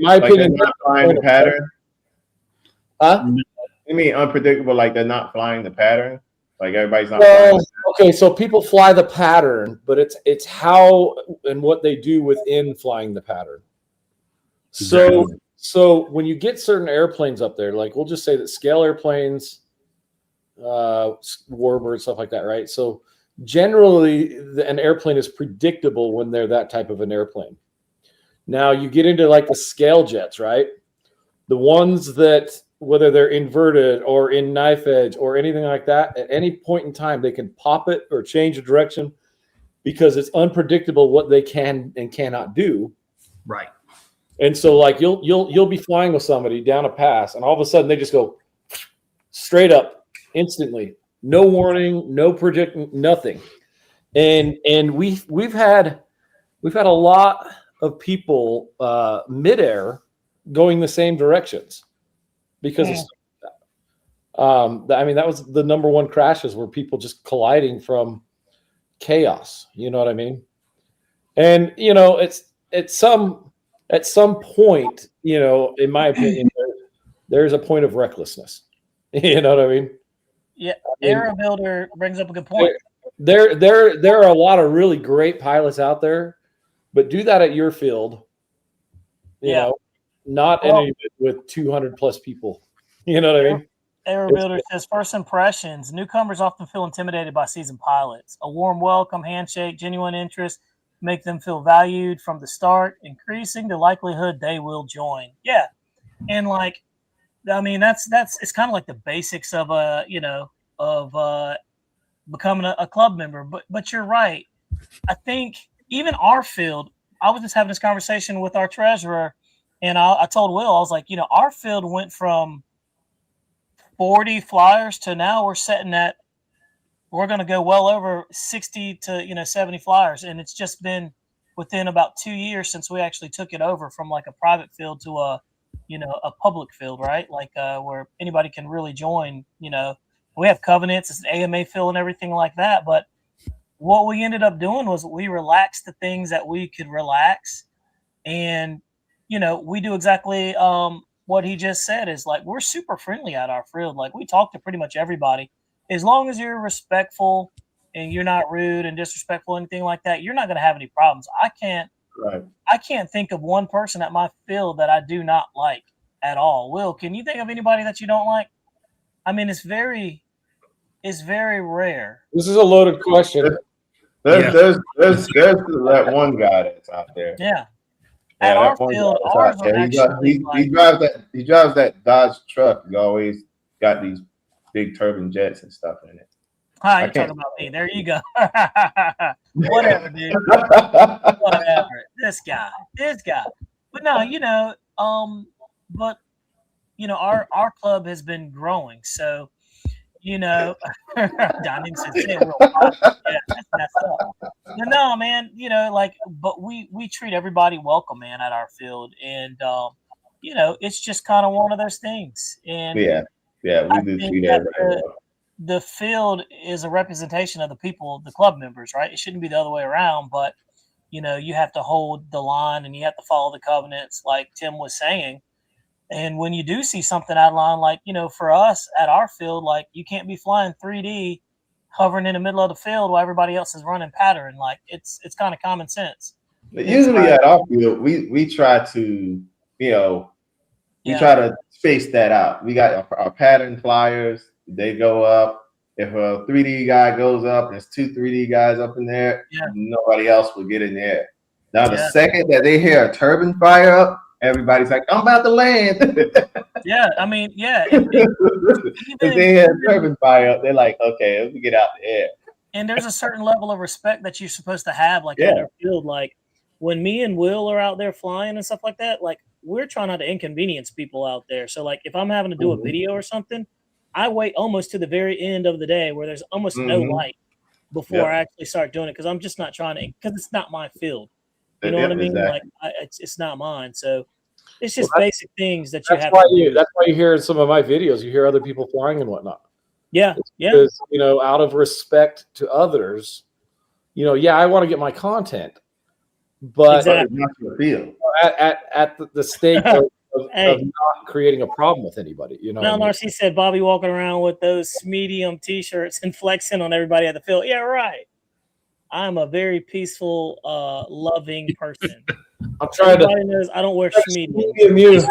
D: my opinion,
C: they're not flying the pattern.
D: Huh?
C: You mean unpredictable, like they're not flying the pattern? Like everybody's not
D: well,
C: flying.
D: Okay, so people fly the pattern, but it's how and what they do within flying the pattern. So when you get certain airplanes up there, like we'll just say that scale airplanes, warbird, stuff like that, right? So generally an airplane is predictable when they're that type of an airplane. Now you get into like the scale jets, right? The ones that, whether they're inverted or in knife edge or anything like that, at any point in time, they can pop it or change the direction because it's unpredictable what they can and cannot do.
B: Right.
D: And so like you'll be flying with somebody down a pass, and all of a sudden they just go straight up instantly. No warning, no projecting, nothing. And we've had a lot of people midair going the same directions because of I mean, that was the number one crashes, were people just colliding from chaos. You know what I mean? And you know, it's at some point, you know, in my opinion, there's a point of recklessness. You know what I mean?
A: Yeah, Aero Builder brings up a good point.
D: There are a lot of really great pilots out there, but do that at your field. You know, not any with 200 plus people. You know what I mean?
A: Aero Builder says, first impressions, newcomers often feel intimidated by seasoned pilots. A warm welcome, handshake, genuine interest make them feel valued from the start, increasing the likelihood they will join. Yeah. And like, I mean, that's it's kind of like the basics of becoming a club member. But you're right. I think even our field. I was just having this conversation with our treasurer, and I told Will, I was like, our field went from 40 flyers to now we're going to go well over 60 to 70 flyers, and it's just been within about 2 years since we actually took it over from like a private field to a public field, right? Like where anybody can really join. We have covenants, it's an AMA field and everything like that. But what we ended up doing was we relaxed the things that we could relax, and we do exactly what he just said. Is like we're super friendly at our field. Like we talk to pretty much everybody. As long as you're respectful and you're not rude and disrespectful, anything like that, you're not going to have any problems. I can't think of one person at my field that I do not like at all. Will, can you think of anybody that you don't like? I mean, it's very rare.
D: This is a loaded question.
C: There's that one guy that's out there.
A: Yeah. At our field, ours are actually
C: he drives that Dodge truck. He always got these big turbine jets and stuff in it.
A: Hi, you're talking about me. There you go. Whatever, dude. Whatever. This guy. But no, but our club has been growing. So, Donnie said, "Say it real quiet." Yeah, that's messed up. No, man, but we treat everybody welcome, man, at our field. And, it's just kind of one of those things. And
C: yeah, we do treat everybody well.
A: The field is a representation of the people, the club members, right? It shouldn't be the other way around, but you have to hold the line and you have to follow the covenants, like Tim was saying. And when you do see something out of line, like for us at our field, like you can't be flying 3D, hovering in the middle of the field while everybody else is running pattern. Like it's kind of common sense.
C: But usually at our field, we try to try to space that out. We got our pattern flyers. They go up. If a 3D guy goes up, there's 2 3D guys up in there.
A: Yeah.
C: Nobody else will get in there. Now, the second that they hear a turbine fire up, everybody's like, "I'm about to land."
A: Yeah, I mean, yeah.
C: If they hear a turbine fire up, they're like, "Okay, let me get out the air."
A: And there's a certain level of respect that you're supposed to have, like at our field. Like when me and Will are out there flying and stuff like that, like we're trying not to inconvenience people out there. So like if I'm having to do a video or something, I wait almost to the very end of the day where there's almost no light before I actually start doing it, because I'm just not trying to, because it's not my field. You know what I mean?
C: Exactly.
A: Like it's not mine. So it's just basic things that you have.
D: That's why you hear in some of my videos, you hear other people flying and whatnot.
A: Yeah,
D: because, out of respect to others, I want to get my content, but
A: exactly.
C: Not your field.
D: At the stake of not creating a problem with anybody.
A: Now, Narcy said Bobby walking around with those medium T-shirts and flexing on everybody at the field. Yeah, right. I'm a very peaceful, loving person.
D: I'm trying
A: Everybody knows I don't wear medium.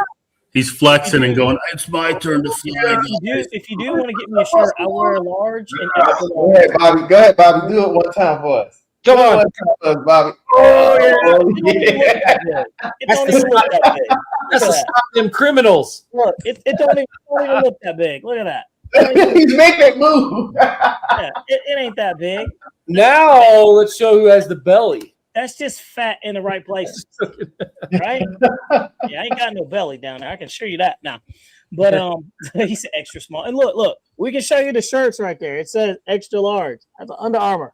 B: He's flexing and going, "It's my turn to fly."
A: If you do want to get me a shirt, I wear a large and extra
C: Go
A: large.
C: ahead, Bobby. Do it one time for us.
D: Come on.
C: One time for us, Bobby.
A: It don't even look that big.
D: That's to stop them criminals.
A: Look, it don't even look that big. Look at that.
C: He's making it move.
A: Yeah, it ain't that big.
D: Now let's show who has the belly.
A: That's just fat in the right place, right? Yeah, I ain't got no belly down there. I can show you that now. But he said extra small. And look, we can show you the shirts right there. It says extra large. That's an Under Armour.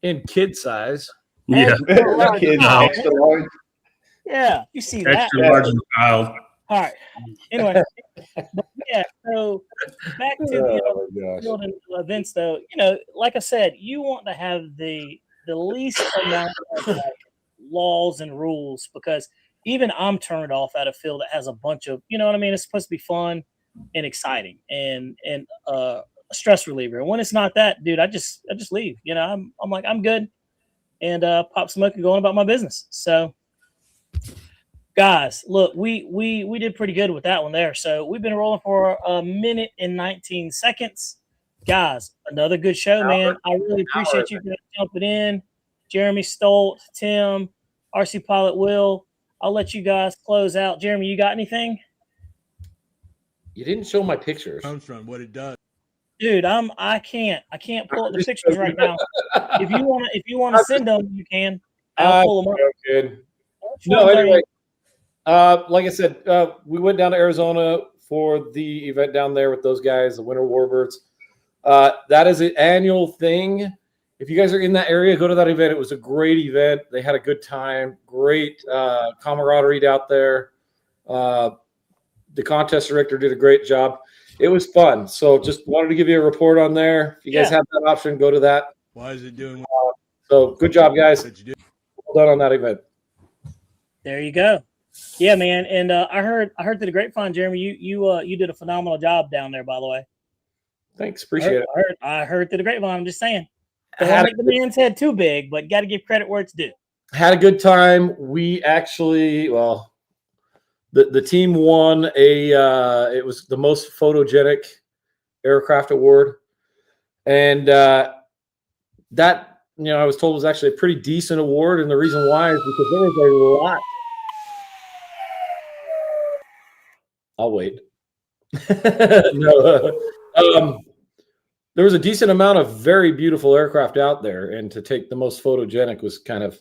D: In kid size.
B: Yeah,
A: Extra large.
C: Extra large.
A: Yeah, you see that.
B: extra large and child.
A: All right. Anyway, but yeah. So back to the field and events, though. Like I said, you want to have the least amount of like, laws and rules, because even I'm turned off at a field that has a bunch of, it's supposed to be fun and exciting and a stress reliever. And when it's not that, dude, I just leave. I'm like, I'm good, and pop smoke and go on about my business. So guys, look, we did pretty good with that one there. So we've been rolling for 1 minute and 19 seconds. Guys, another good show, man. I really appreciate you guys jumping in. Jeremy Stolt, Tim, RC Pilot Will. I'll let you guys close out. Jeremy, you got anything?
D: You didn't show my pictures.
E: Comes from what it does.
A: Dude, I can't pull up the pictures right now. If you wanna send them, you can. I'll pull them up.
D: Good. No, anyway, like I said, we went down to Arizona for the event down there with those guys, the Winter Warbirds. That is an annual thing. If you guys are in that area, go to that event. It was a great event. They had a good time. Great camaraderie out there. The contest director did a great job. It was fun. So just wanted to give you a report on there. If you guys have that option, go to that.
E: Why is it doing
D: So good job, guys.
E: what you do?
D: Well done on that event.
A: There you go. Yeah, man. And I heard through the grapevine, Jeremy, you did a phenomenal job down there, by the way.
D: Thanks. Appreciate it.
A: I heard through the grapevine. I'm just saying. Don't want to make the man's head too big, but got to give credit where it's due.
D: Had a good time. We actually, the team won it was the most photogenic aircraft award. And that, I was told was actually a pretty decent award. And the reason why is because there was a lot. I'll wait. No, there was a decent amount of very beautiful aircraft out there, and to take the most photogenic was kind of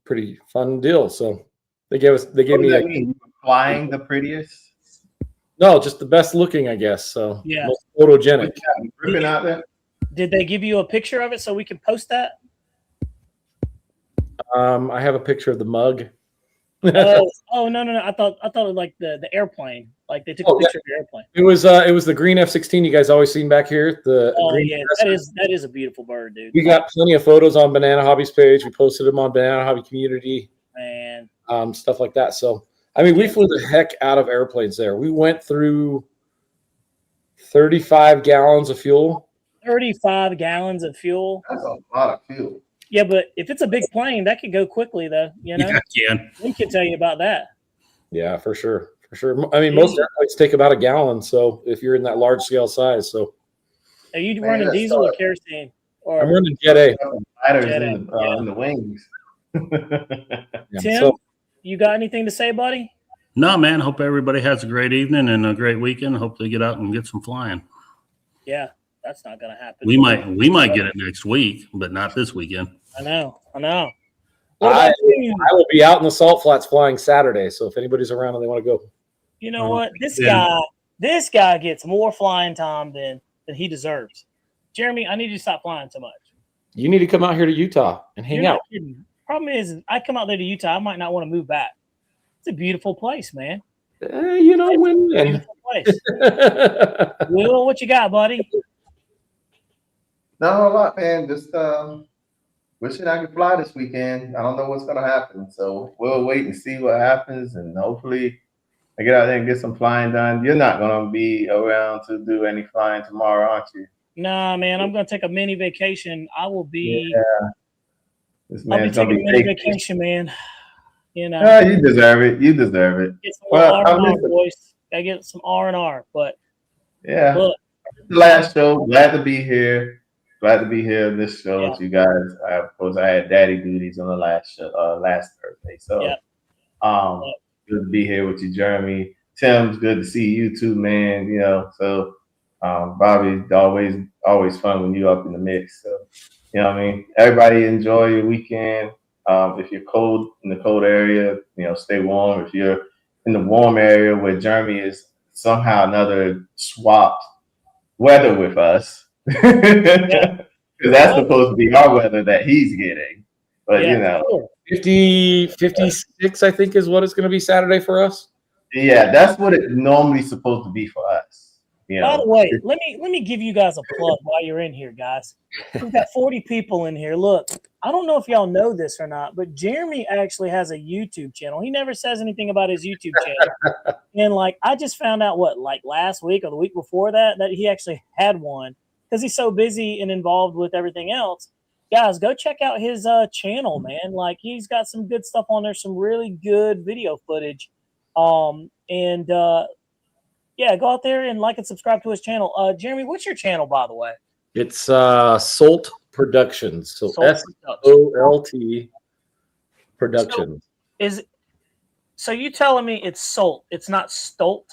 D: pretty fun deal. So they gave me
C: flying the prettiest.
D: No, just the best looking, I guess. So
A: Yeah.
D: most photogenic.
C: Ripping out there.
A: Did they give you a picture of it so we can post that?
D: I have a picture of the mug.
A: Oh no! I thought it was like the airplane. Like they took a picture of the airplane.
D: It was the green F-16 you guys always seen back here. The green
A: yeah, that is a beautiful bird, dude.
D: We got plenty of photos on Banana Hobby's page. We posted them on Banana Hobby Community.
A: Man.
D: Stuff like that. So I mean, we flew the heck out of airplanes there. We went through 35 gallons of fuel.
A: 35 gallons of fuel.
C: That's a lot of fuel.
A: Yeah, but if it's a big plane, that could go quickly, though. You know, we can tell you about that.
D: Yeah, for sure. I mean, most airplanes take about a gallon. So if you're in that large scale size, so
A: are you running diesel or kerosene? Or
D: I'm running Jet A.
C: In the wings.
A: Tim, you got anything to say, buddy?
B: No, man. Hope everybody has a great evening and a great weekend. Hope they get out and get some flying.
A: Yeah. That's not going to happen.
B: We might get it next week, but not this weekend.
A: I know.
D: I will be out in the Salt Flats flying Saturday. So if anybody's around and they want to go,
A: you know what? This guy gets more flying time than he deserves. Jeremy, I need you to stop flying so much.
D: You need to come out here to Utah and hang out.
A: Problem is, I come out there to Utah, I might not want to move back. It's a beautiful place, man.
D: Win.
A: Beautiful place. Will, what you got, buddy?
C: Not a lot, man. Just wishing I could fly this weekend. I don't know what's gonna happen, so we'll wait and see what happens, and hopefully I get out there and get some flying done. You're not gonna be around to do any flying tomorrow, aren't you?
A: Nah, man. I'm gonna take a mini vacation. I will be.
C: Yeah. This man's
A: I'll be taking a mini vacation, man. You know.
C: You deserve it. You deserve it.
A: Get some R&R, boys. I get some R&R, but
C: yeah.
A: Look,
C: last show. Glad to be here. Glad to be here on this show with you guys. Of course, I had daddy duties on the last show, last Thursday. So, good to be here with you, Jeremy. Tim's good to see you too, man. You know, so Bobby, always fun when you're up in the mix. So, you know what I mean? Everybody enjoy your weekend. If you're cold in the cold area, stay warm. If you're in the warm area where Jeremy is somehow or another swapped weather with us. Because that's supposed to be our weather that he's getting. But
D: 50, 56, I think, is what it's going to be Saturday for us.
C: Yeah, that's what it's normally supposed to be for us.
A: By the way, let me give you guys a plug while you're in here, guys. We've got 40 people in here. Look, I don't know if y'all know this or not, but Jeremy actually has a YouTube channel. He never says anything about his YouTube channel. And I just found out last week or the week before that he actually had one. Because he's so busy and involved with everything else. Guys, go check out his channel, man. He's got some good stuff on there, some really good video footage. Go out there and like and subscribe to his channel. Jeremy, what's your channel, by the way?
D: It's Solt Productions. So SOLT Productions.
A: So you telling me it's Solt? It's not Stolt?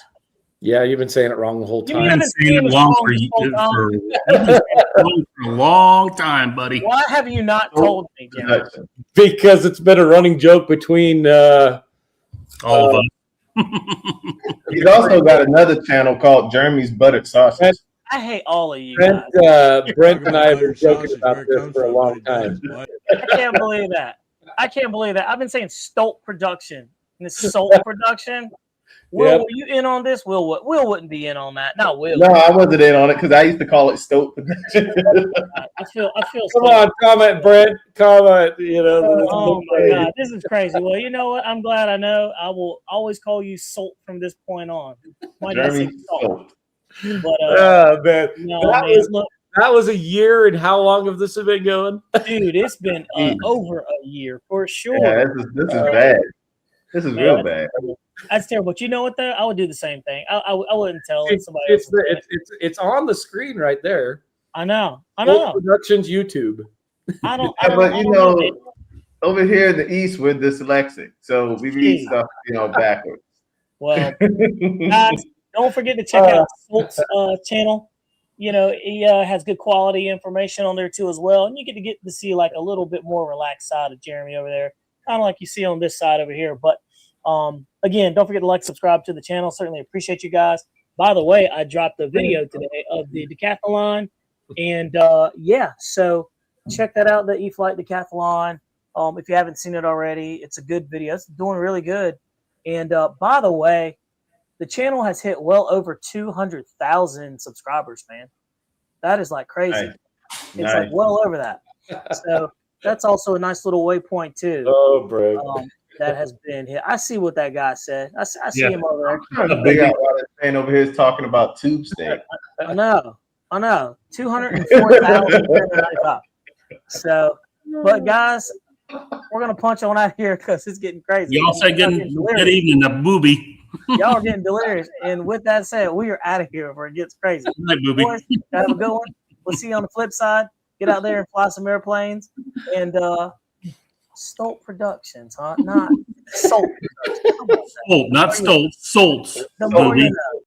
D: Yeah, you've been saying it wrong the whole
A: You
D: time.
B: I've
A: haven't
B: been saying
A: seen
B: it
A: the
B: long
A: song
B: for,
A: this whole time?
B: you've been saying it for a long time, buddy.
A: Why have you not told me, Jeremy?
C: Production.
D: Because it's been a running joke between
B: All of us.
C: He's also got another channel called Jeremy's Buttered Sausage.
A: I hate all of you
D: Brent.
A: guys.
D: Brent and I have been
E: Buttered
D: joking
E: sausage,
D: about
E: where it
D: this
E: comes
D: for a
E: from,
D: long
E: what it does,
D: time.
E: what-
A: I can't believe that. I can't believe that. I've been saying Stolt Production. And this Stolt Production. Will,
D: Yep.
A: were you in on this? Will wouldn't be in on that. Not Will.
C: No, I wasn't in on it because I used to call it Stoke Production.
A: I feel
D: Come
A: so-
D: on, comment, Brent. Comment. You know.
A: Oh my God, this is crazy. Well, you know what? I'm glad I know. I will always call you Salt from this point on. Might not say
C: Jeremy
A: Salt,
C: Stoke.
A: but
D: Oh man,
A: no,
D: that
A: man,
D: was-
A: look,
D: that was a year, and how long have this been going?
A: dude, it's been
C: Jeez.
A: over a year for sure.
C: Yeah, this is bad. This is real bad.
A: That's terrible. But you know what? Though I would do the same thing. I wouldn't tell
D: It's
A: somebody else. to do it.
D: it's on the screen right there.
A: I know.
D: Full Productions YouTube.
A: I don't.
C: Yeah, but you
A: know.
C: know, over here in the East, we're dyslexic, so we read
A: Jeez.
C: stuff, backwards.
A: Well, guys, don't forget to check out Salt's channel. You know, he has good quality information on there too as well, and you get to see like a little bit more relaxed side of Jeremy over there, kind of like you see on this side over here. But again, don't forget to like, subscribe to the channel. Certainly appreciate you guys. By the way, I dropped a video today of the decathlon, and yeah, so check that out, the E-Flight Decathlon. If you haven't seen it already, it's a good video. It's doing really good. And by the way, the channel has hit well over 200,000 subscribers, man. That is like crazy.
C: Nice.
A: It's
C: Nice.
A: like well over that. So that's also a nice little waypoint too.
D: Oh, bro.
A: That has been hit. I see what that guy said. I see
B: Yeah.
A: him over there.
C: I'm trying to figure out why this man over here is talking about tube steak.
A: I know. 204,395. So, but guys, we're gonna punch on out here because it's getting crazy.
B: Y'all say
A: Y'all
B: good,
A: getting
B: good
A: delirious.
B: evening, the booby.
A: Y'all are getting delirious. And with that said, we are out of here before it gets crazy.
B: Good night, booby.
A: Boys, have a good one. We'll see you on the flip side. Get out there and fly some airplanes. And Stolt Productions, huh? Not Salt Productions. How about that?
B: Salt, not Stoltz. Solts.
A: The more
B: booby.
A: you know.